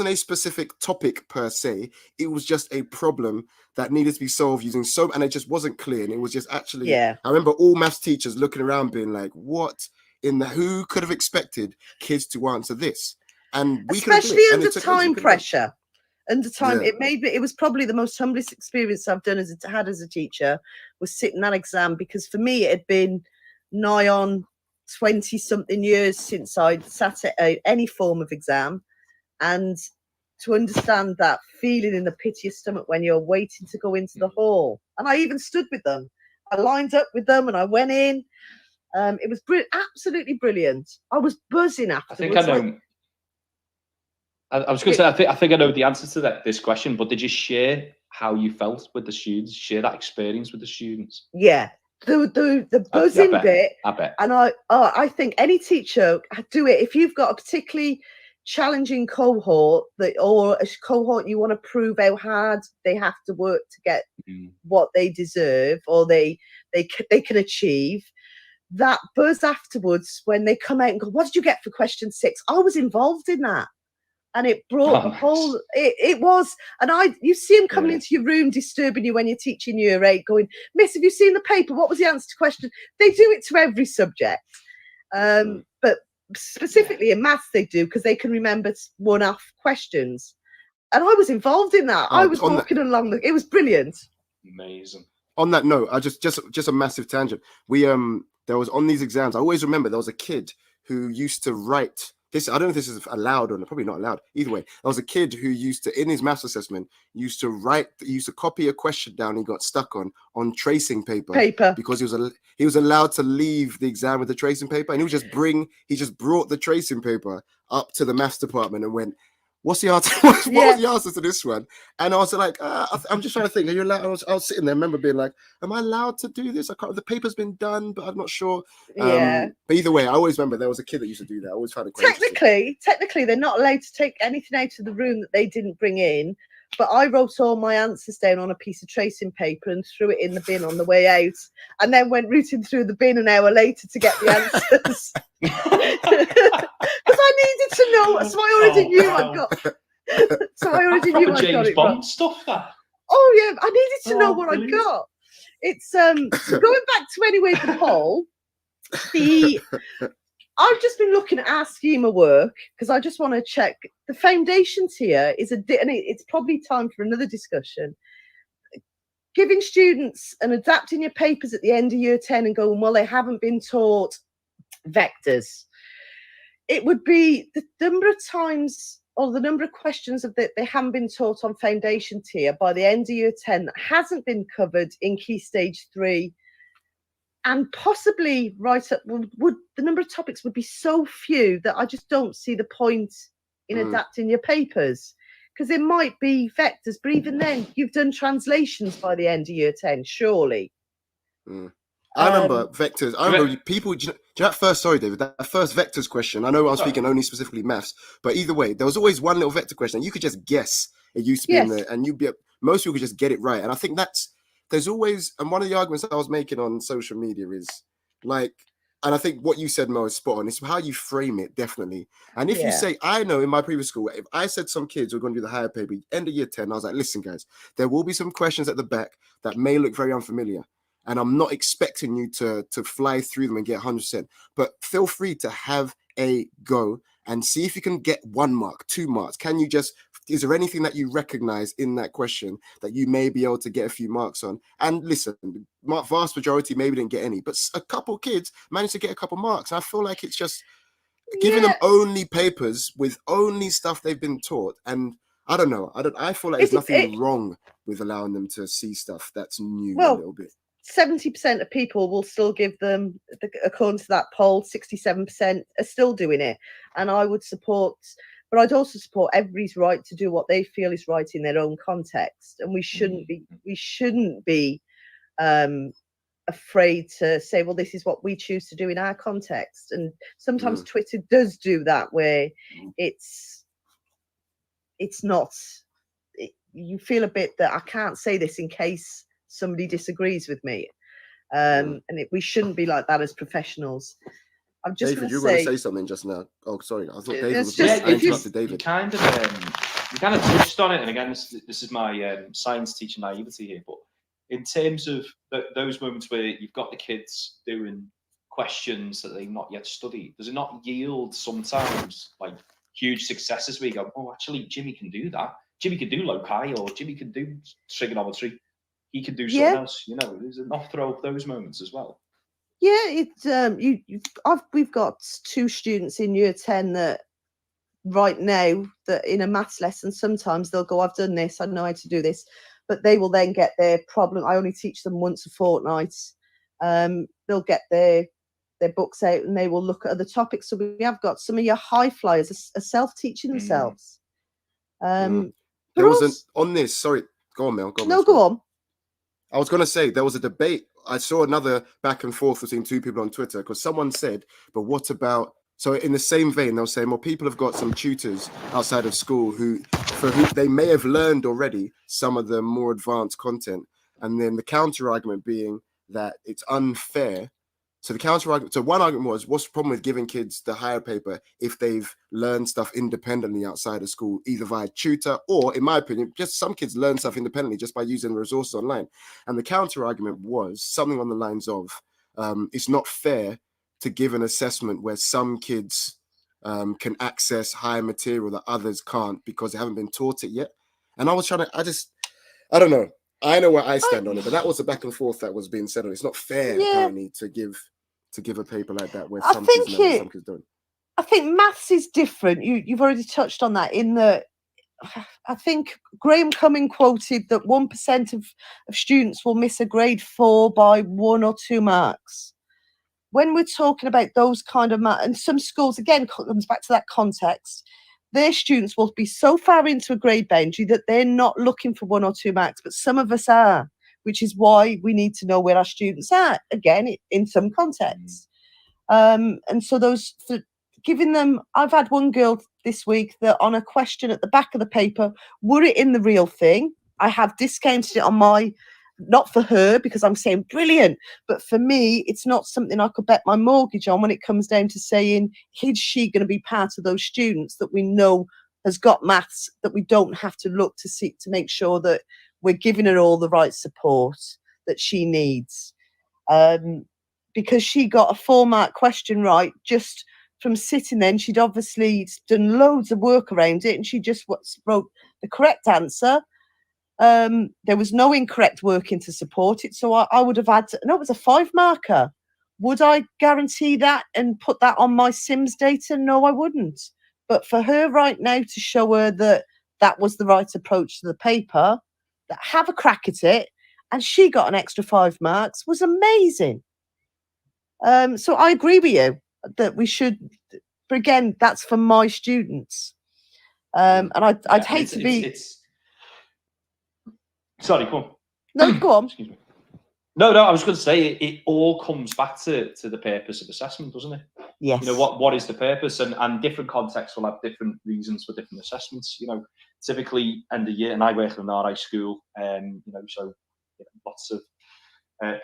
Speaker 1: a specific topic per se. It was just a problem that needed to be solved using and it just wasn't clear. And it was just actually, I remember all maths teachers looking around being like, what who could have expected kids to answer this? And we
Speaker 5: especially under time pressure. Under time, it was probably the most humblest experience I've done as a teacher, was sitting that exam, because for me it had been nigh on 20-something years since I'd sat at any form of exam, and to understand that feeling in the pit of your stomach when you're waiting to go into the hall. And I even stood with them. I lined up with them and I went in. It was absolutely brilliant. I was buzzing afterwards.
Speaker 3: I think I know. I was going to say, I think I know the answer to this question, but did you share how you felt with the students? Share that experience with the students?
Speaker 5: Yeah. The buzzing bit,
Speaker 3: I bet.
Speaker 5: And I think any teacher do it if you've got a particularly challenging cohort or a cohort you want to prove how hard they have to work to get what they deserve or they can achieve. That buzz afterwards when they come out and go, what did you get for question 6? I was involved in that. And it brought the whole, it was, and you see them coming into your room disturbing you when you're teaching year 8, going, Miss, have you seen the paper? What was the answer to question? They do it to every subject. But specifically in maths they do, because they can remember one-off questions. And I was involved in that. I was walking along, it was brilliant.
Speaker 3: Amazing.
Speaker 1: On that note, I just a massive tangent. We, there was on these exams, I always remember there was a kid who used to write, this, I don't know if this is allowed or probably not allowed. Either way, there was a kid who used to, in his maths assessment, used to copy a question down he got stuck on tracing paper. Because he was allowed to leave the exam with the tracing paper, and he just brought the tracing paper up to the maths department and went, what's the answer? What was the answer to this one? And I was like, I'm just trying to think. Are you allowed? I was sitting there, I remember being like, am I allowed to do this? The paper's been done, but I'm not sure. But either way, I always remember there was a kid that used to do that. I always found it quite
Speaker 5: Technically, they're not allowed to take anything out of the room that they didn't bring in. But I wrote all my answers down on a piece of tracing paper and threw it in the bin on the way out, and then went rooting through the bin an hour later to get the answers. Because I needed to know, so I already knew I got. So I already knew I got it.
Speaker 3: Bond stuff, that.
Speaker 5: Oh yeah, I needed to know what I got. It's so going back to Anyway the poll. I've just been looking at our schema work because I just want to check the foundations here and it's probably time for another discussion. Giving students and adapting your papers at the end of year 10 and going, well, they haven't been taught vectors. It would be the number of times or the number of questions that they haven't been taught on foundation tier by the end of year 10 that hasn't been covered in Key Stage 3. And possibly the number of topics would be so few that I just don't see the point in adapting your papers, because it might be vectors, but even then you've done translations by the end of year 10, surely.
Speaker 1: I remember vectors. I remember people, do you know that first, sorry, David, that first vectors question, I know I'm speaking only specifically maths, but either way, there was always one little vector question and you could just guess it used to be in there, and most people could just get it right. And I think that's there's always, and one of the arguments that I was making on social media is like, and I think what you said, Mo, is spot on. It's how you frame it, definitely. And if you say, I know in my previous school, if I said some kids were going to do the higher paper, end of year 10, I was like, listen, guys, there will be some questions at the back that may look very unfamiliar. And I'm not expecting you to fly through them and get 100%. But feel free to have a go and see if you can get 1 mark, 2 marks. Can you just, is there anything that you recognize in that question that you may be able to get a few marks on? And listen, vast majority maybe didn't get any, but a couple kids managed to get a couple marks. I feel like it's just giving them only papers with only stuff they've been taught. And I don't know. I feel like there's nothing wrong with allowing them to see stuff that's new a little bit.
Speaker 5: 70% of people will still give them, according to that poll, 67% are still doing it. And I would support, but I'd also support everybody's right to do what they feel is right in their own context. And we shouldn't be afraid to say, well, this is what we choose to do in our context. And sometimes Twitter does do that, where it's not, you feel a bit that I can't say this in case somebody disagrees with me, and we shouldn't be like that as professionals. I'm just
Speaker 1: David, you were going to say something just now. Oh, sorry, I thought David was just interrupted. David,
Speaker 3: you kind of touched on it, and again, this is my science teacher naivety here, but in terms of those moments where you've got the kids doing questions that they've not yet studied, does it not yield sometimes like huge successes where you go, oh, actually, Jimmy can do that. Jimmy can do loci, or Jimmy can do trigonometry. He can do something else, there's an off throw of those moments as well.
Speaker 5: Yeah, it's we've got 2 students in year 10 that right now that in a maths lesson, sometimes they'll go, I've done this, I know how to do this, but they will then get their problem. I only teach them once a fortnight. They'll get their books out and they will look at other topics. So we have got some of your high flyers are self-teaching themselves.
Speaker 1: There was on this, sorry, go on, Mel.
Speaker 5: Go on.
Speaker 1: I was going to say, there was a debate. I saw another back and forth between 2 people on Twitter, because someone said, but what about, so in the same vein, they'll say, well, people have got some tutors outside of school for who they may have learned already some of the more advanced content. And then the counter argument being that it's unfair. So the counter argument, so one argument was, what's the problem with giving kids the higher paper if they've learned stuff independently outside of school, either via tutor or, in my opinion, just some kids learn stuff independently just by using the resources online. And the counter argument was something on the lines of, it's not fair to give an assessment where some kids can access higher material that others can't because they haven't been taught it yet. And I was trying to, I don't know. I know where I stand on it, but that was the back and forth that was being said on it. It's not fair, apparently, to give a paper like that where some kids know and some kids don't.
Speaker 5: I think maths is different. You've already touched on that. In the, I think Graham Cumming quoted that 1% of students will miss a grade 4 by 1 or 2 marks. When we're talking about those kind of maths, and some schools, again, comes back to that context, their students will be so far into a grade boundary that they're not looking for 1 or 2 marks, but some of us are, which is why we need to know where our students are, again, in some contexts. And so giving them, I've had one girl this week that on a question at the back of the paper, were it in the real thing? I have discounted it on my, not for her because I'm saying brilliant, but for me, it's not something I could bet my mortgage on when it comes down to saying, is she going to be part of those students that we know has got maths, that we don't have to look to seek to make sure that we're giving her all the right support that she needs. Because she got a 4-mark question right just from sitting there, and she'd obviously done loads of work around it, and she just wrote the correct answer. There was no incorrect working to support it, so I would have had to, no, it was a 5-marker. Would I guarantee that and put that on my Sims data? No, I wouldn't. But for her right now to show her that that was the right approach to the paper, that have a crack at it, and she got an extra 5 marks, was amazing. So I agree with you that we should, but again, that's for my students. And I'd hate to be...
Speaker 3: Sorry, go on.
Speaker 5: No, go on.
Speaker 3: Excuse me. No, I was going to say it all comes back to the purpose of assessment, doesn't it?
Speaker 5: Yes.
Speaker 3: What is the purpose, and different contexts will have different reasons for different assessments. Typically end of year, and I work in an RI school, so lots of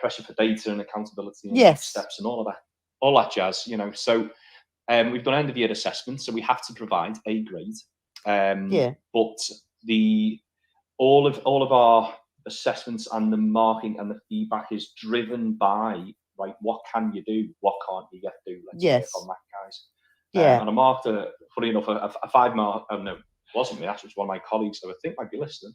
Speaker 3: pressure for data and accountability and
Speaker 5: Yes.
Speaker 3: steps and all that jazz. So we've done end of year assessments, so we have to provide a grade. But all of our assessments and the marking and the feedback is driven by, right, what can you do, what can't you get to do, let's work on that, guys. And I marked funny enough, a 5 mark. Oh no, it wasn't me, actually, it was one of my colleagues, so I think might be listening.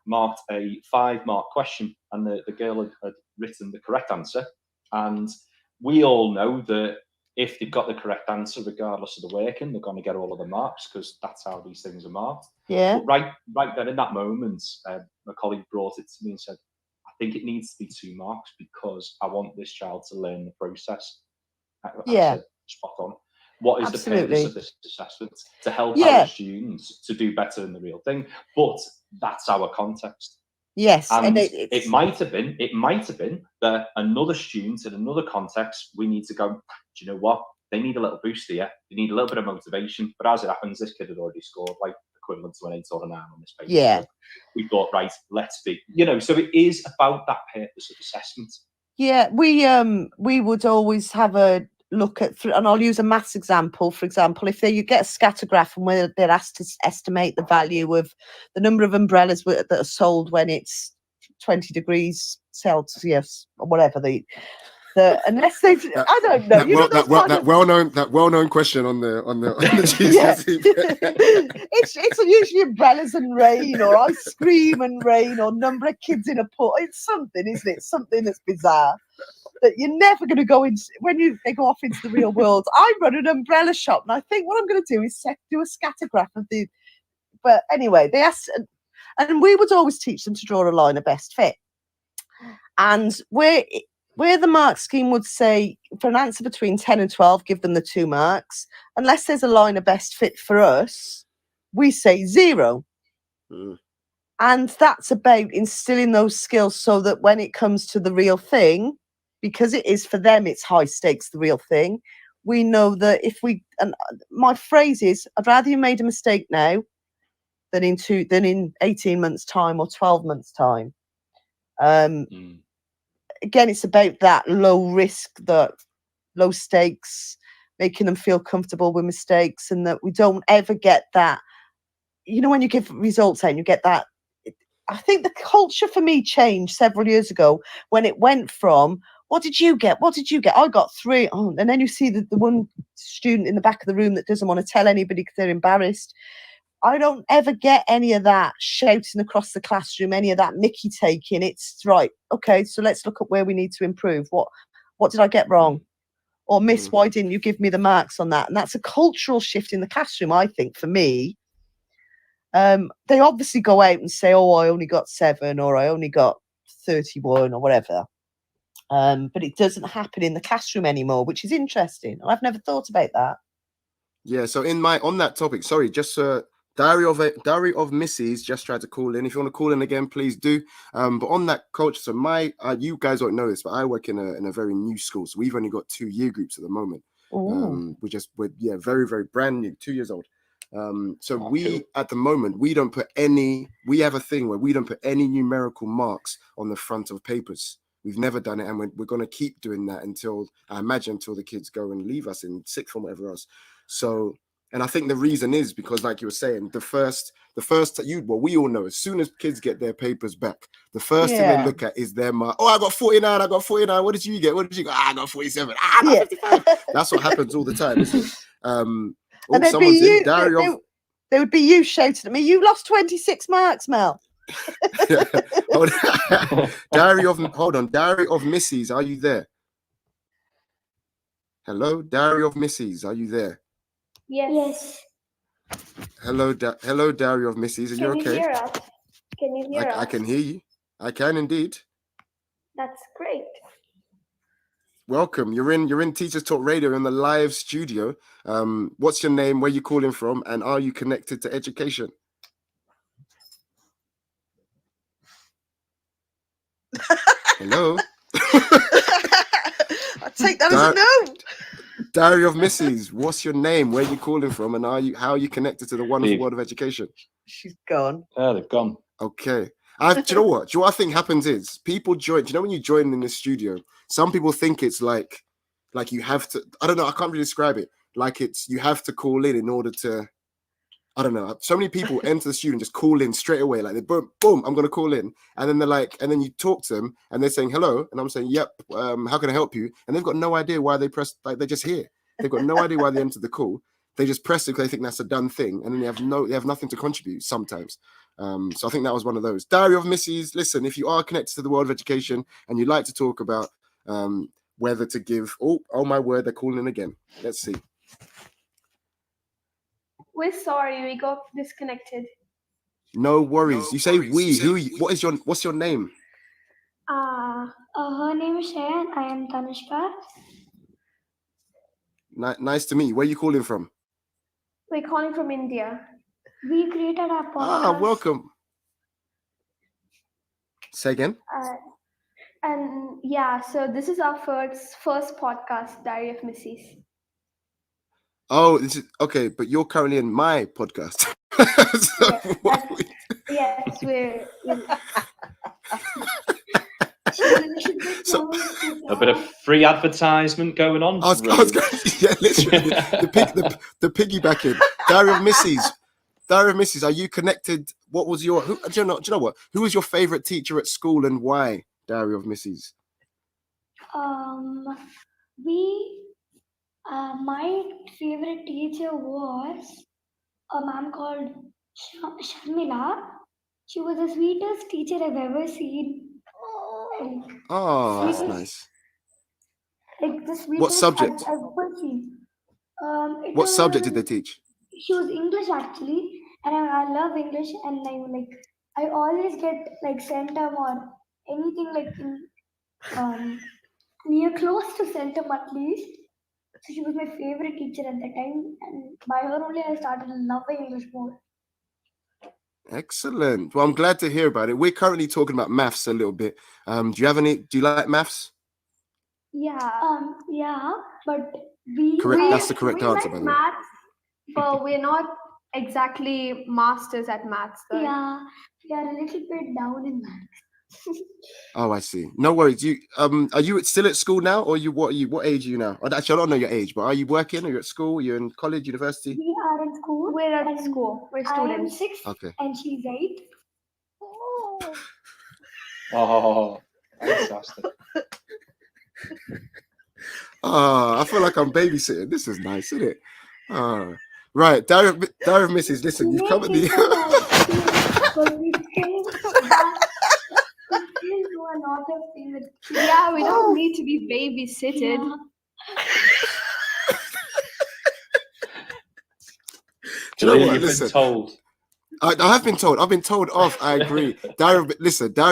Speaker 3: Marked a 5 mark question, and the girl had written the correct answer. And we all know that if they've got the correct answer, regardless of the working, they're going to get all of the marks, because that's how these things are marked. But right then in that moment, my colleague brought it to me and said, I think it needs to be 2 marks because I want this child to learn the process. I said, spot on. What is the purpose of this assessment? To help our students to do better in the real thing. But that's our context.
Speaker 5: Yes.
Speaker 3: And it might have been that another student in another context, we need to go, do you know what? They need a little boost here. They need a little bit of motivation. But as it happens, this kid had already scored like equivalent to an 8 or a 9 on this paper.
Speaker 5: Yeah.
Speaker 3: So we thought, right, let's be, so it is about that purpose of assessment.
Speaker 5: Yeah, we would always have a look at, and I'll use a maths example. For example, if you get a scatter graph and where they're asked to estimate the value of the number of umbrellas that are sold when it's 20 degrees Celsius or whatever unless they, I don't know.
Speaker 1: That well-known question on the
Speaker 5: it's usually umbrellas and rain, or ice cream and rain, or number of kids in a pool. It's something, isn't it? Something that's bizarre that you're never going to go in when they go off into the real world. I run an umbrella shop, and I think what I'm going to do is do a scatter graph of the. But anyway, they asked, and we would always teach them to draw a line of best fit, and where the mark scheme would say for an answer between 10 and 12, give them the 2 marks. Unless there's a line of best fit for us, we say 0. And that's about instilling those skills so that when it comes to the real thing, because it is for them, it's high stakes, the real thing. We know that and my phrase is, I'd rather you made a mistake now than in 18 months' time or 12 months' time. Again, it's about that low risk, that low stakes, making them feel comfortable with mistakes, and that we don't ever get that. When you give results out and you get that. I think the culture for me changed several years ago when it went from, what did you get? What did you get? I got 3. Oh, and then you see the one student in the back of the room that doesn't want to tell anybody because they're embarrassed. I don't ever get any of that shouting across the classroom, any of that mickey taking. It's right. Okay, so let's look at where we need to improve. What did I get wrong? Or miss, why didn't you give me the marks on that? And that's a cultural shift in the classroom, I think, for me. They obviously go out and say, oh, I only got 7 or I only got 31 or whatever. But it doesn't happen in the classroom anymore, which is interesting. I've never thought about that.
Speaker 1: Yeah, so on that topic, sorry, just Diary of Missy's just tried to call in. If you want to call in again, please do. But on that culture, so you guys don't know this, but I work in a very new school, so we've only got 2 year groups at the moment. We're very, very brand new, 2 years old. At the moment, we have a thing where we don't put any numerical marks on the front of papers. We've never done it, and we're going to keep doing that until the kids go and leave us in 6th or whatever else. So. And I think the reason is because, like you were saying, we all know, as soon as kids get their papers back, the first thing they look at is their mark. Oh, I got 49. What did you get? What did you get? I got 47. I got 55. That's what happens all the time, isn't it?
Speaker 5: And there would be you shouting at me, you lost 26 marks, Mel.
Speaker 1: Diary of Missy's, are you there? Hello, Diary of Missy's, are you there?
Speaker 7: Yes.
Speaker 1: Hello, Diary of Missy's. Are you okay?
Speaker 7: Can you hear us?
Speaker 1: I can hear you. I can indeed.
Speaker 7: That's great.
Speaker 1: Welcome. You're in Teachers Talk Radio in the live studio. What's your name? Where are you calling from? And are you connected to education? Hello.
Speaker 5: I take that as a no.
Speaker 1: Diary of Missy's, what's your name? Where are you calling from? And how are you connected to the wonderful world of education?
Speaker 5: She's gone.
Speaker 3: They've gone.
Speaker 1: Okay. Do you know what? Do you know what I think happens is people join. Do you know when you join in the studio, some people think it's like you have to. I don't know. I can't really describe it. Like you have to call in order to. I don't know. So many people enter the studio and just call in straight away. Like they boom, boom. I'm gonna call in, and then they're like, and then you talk to them, and they're saying hello, and I'm saying, yep. How can I help you? And they've got no idea why they pressed. Like they're just here. They've got no idea why they entered the call. They just press it because they think that's a done thing, and then they have nothing to contribute sometimes. So I think that was one of those. Diary of Misses. Listen, if you are connected to the world of education and you'd like to talk about whether to give, oh my word, they're calling in again. Let's see.
Speaker 7: We're sorry, we got disconnected.
Speaker 1: No worries. You say we. Who? What's your name?
Speaker 7: Her name is Shayan. I am Tanishka.
Speaker 1: Nice to meet you. Where are you calling from?
Speaker 7: We're calling from India. We created our podcast.
Speaker 1: Welcome. Say again.
Speaker 7: And yeah, so this is our first podcast, Diary of Misses.
Speaker 1: Oh, this is okay, but you're currently in my podcast.
Speaker 7: Yes, we're
Speaker 1: So,
Speaker 3: a bit of free advertisement going on.
Speaker 1: I was going, yeah, literally the piggybacking. Diary of Misses. Are you connected? What was your? Do you know what? Who was your favorite teacher at school and why? Diary of Misses.
Speaker 7: My favorite teacher was a ma'am called Sharmila. She was the sweetest teacher I've ever seen.
Speaker 1: Oh, that's nice.
Speaker 7: Like the sweetest
Speaker 1: What subject?
Speaker 7: I've ever seen.
Speaker 1: What subject did they teach?
Speaker 7: She was English actually, and I love English, and I always get like centum or anything like in near close to centum at least. So she was my favorite teacher at that time, and by her only I started loving English more.
Speaker 1: Excellent. Well, I'm glad to hear about it. We're currently talking about maths a little bit. Do you like maths?
Speaker 7: Yeah. But
Speaker 1: That's the correct answer, by the way.
Speaker 8: Maths, but we're not exactly masters at maths, though.
Speaker 7: Yeah, we are a little bit down in maths.
Speaker 1: Oh, I see. No worries. Are you still at school now, or what age are you now? Actually, I don't know your age, but are you working? Are you at school? You're in college, university?
Speaker 7: We are in school.
Speaker 8: We're at school. We're
Speaker 7: I am
Speaker 8: students.
Speaker 7: 6
Speaker 1: Okay.
Speaker 7: and she's 8.
Speaker 3: Oh, fantastic.
Speaker 1: I feel like I'm babysitting. This is nice, isn't it? Right. Diary of Misses. Listen, you've covered the.
Speaker 8: Yeah, we don't need to be babysitted.
Speaker 7: Yeah.
Speaker 1: Do you know what?
Speaker 3: You've been
Speaker 1: Listen,
Speaker 3: told.
Speaker 1: I have been told. I've been told off. I agree. Diary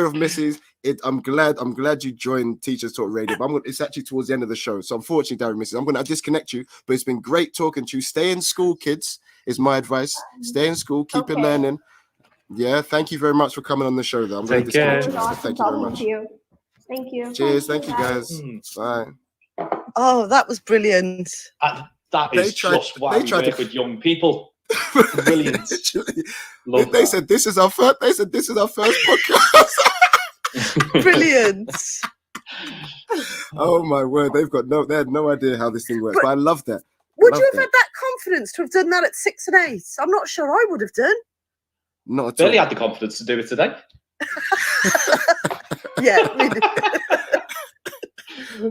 Speaker 1: of Misses. I'm glad you joined Teachers Talk Radio. But it's actually towards the end of the show. So unfortunately, Diary of Misses, I'm going to disconnect you. But it's been great talking to you. Stay in school, kids, is my advice. Stay in school. Keep it learning. Yeah. Thank you very much for coming on the show, though. I'm going to disconnect you.
Speaker 8: Awesome
Speaker 1: Thank you very much.
Speaker 8: Thank you.
Speaker 1: Cheers. Thank you, guys. Bye.
Speaker 5: Oh, that was brilliant.
Speaker 3: That is just why we work with young people. Brilliant.
Speaker 1: They said this is our first podcast.
Speaker 5: Brilliant.
Speaker 1: Oh my word, they had no idea how this thing works. But I love that.
Speaker 5: Would you have had that confidence to have done that at 6 and 8? I'm not sure I would have done.
Speaker 1: Not at
Speaker 3: Billy
Speaker 1: all.
Speaker 3: had the confidence to do it today.
Speaker 5: Yeah. Really.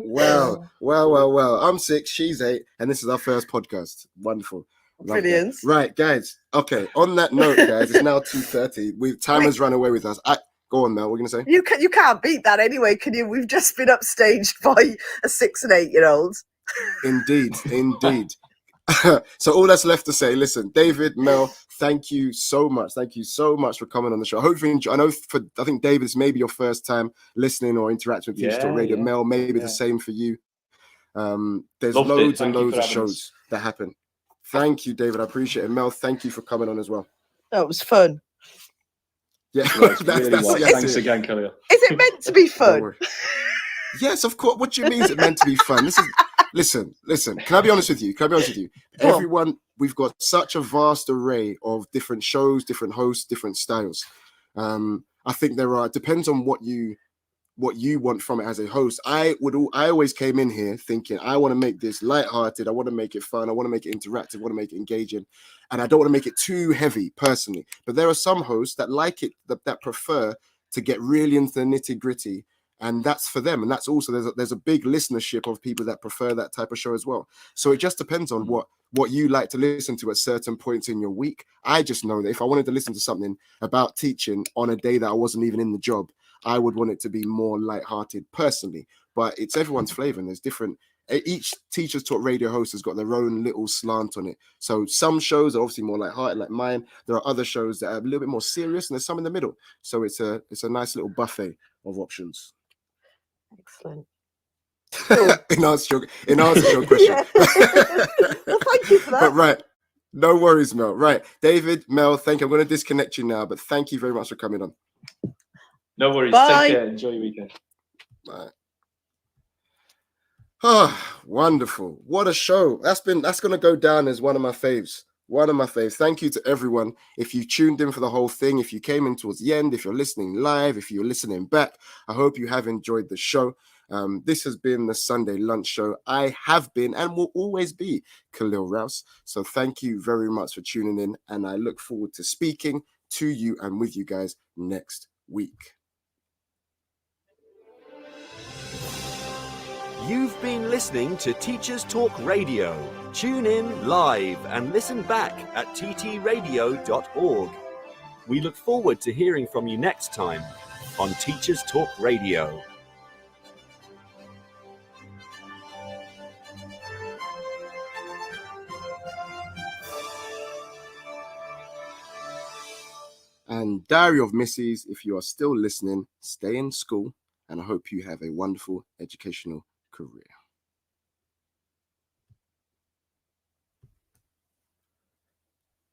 Speaker 1: Well. I'm 6, she's 8, and this is our first podcast. Wonderful. Love
Speaker 5: Brilliant.
Speaker 1: that. Right, guys. Okay. On that note, guys, it's now 2:30. Time has run away with us. Go on, Mel. What are you gonna say?
Speaker 5: You can't beat that anyway, can you? We've just been upstaged by a 6 and 8-year-old.
Speaker 1: Indeed. So all that's left to say, listen, David, Mel, thank you so much. Thank you so much for coming on the show. Hopefully, I think David, it's maybe your first time listening or interacting with Teachers Talk Radio.
Speaker 3: Yeah.
Speaker 1: Mel, maybe the same for you. There's
Speaker 3: Loved
Speaker 1: loads
Speaker 3: it.
Speaker 1: and
Speaker 3: Thank you
Speaker 1: loads
Speaker 3: for
Speaker 1: of
Speaker 3: having us.
Speaker 1: shows that happen. Thank you, David. I appreciate it. Mel, thank you for coming on as well.
Speaker 5: That was fun.
Speaker 1: Yeah,
Speaker 3: Yes, really was.
Speaker 1: yes,
Speaker 3: Thanks
Speaker 1: it.
Speaker 3: again, Kalil.
Speaker 5: Is it meant to be
Speaker 1: Don't
Speaker 5: fun?
Speaker 1: worry. Yes, of course. What do you mean is it meant to be fun? Listen. Can I be honest with you?
Speaker 5: Go on.
Speaker 1: Everyone, we've got such a vast array of different shows, different hosts, different styles. I think it depends on what you want from it as a host. I always came in here thinking I want to make this lighthearted, I want to make it fun, I want to make it interactive, I want to make it engaging, and I don't want to make it too heavy personally. But there are some hosts that like it, that prefer to get really into the nitty-gritty, and that's for them. And that's also there's a big listenership of people that prefer that type of show as well. So it just depends on what you like to listen to at certain points in your week. I just know that if I wanted to listen to something about teaching on a day that I wasn't even in the job, I would want it to be more lighthearted personally, but it's everyone's flavor, and there's different. Each Teachers Talk radio host has got their own little slant on it. So some shows are obviously more lighthearted, like mine. There are other shows that are a little bit more serious, and there's some in the middle. So it's a nice little buffet of options.
Speaker 5: Excellent.
Speaker 1: in answer to your question.
Speaker 5: Well, thank you for that.
Speaker 1: But right, no worries, Mel. Right, David, Mel, thank you. I'm going to disconnect you now, but thank you very much for coming on.
Speaker 3: No worries.
Speaker 5: Bye.
Speaker 3: Take care. Enjoy your weekend.
Speaker 1: Bye. Oh, wonderful. What a show. That's going to go down as one of my faves. One of my faves. Thank you to everyone. If you tuned in for the whole thing, if you came in towards the end, if you're listening live, if you're listening back, I hope you have enjoyed the show. This has been the Sunday Lunch Show. I have been and will always be Kalil Rouse. So thank you very much for tuning in, and I look forward to speaking to you and with you guys next week.
Speaker 2: You've been listening to Teachers Talk Radio. Tune in live and listen back at ttradio.org. We look forward to hearing from you next time on Teachers Talk Radio.
Speaker 1: And Diary of Misses, if you are still listening, stay in school, and I hope you have a wonderful educational career.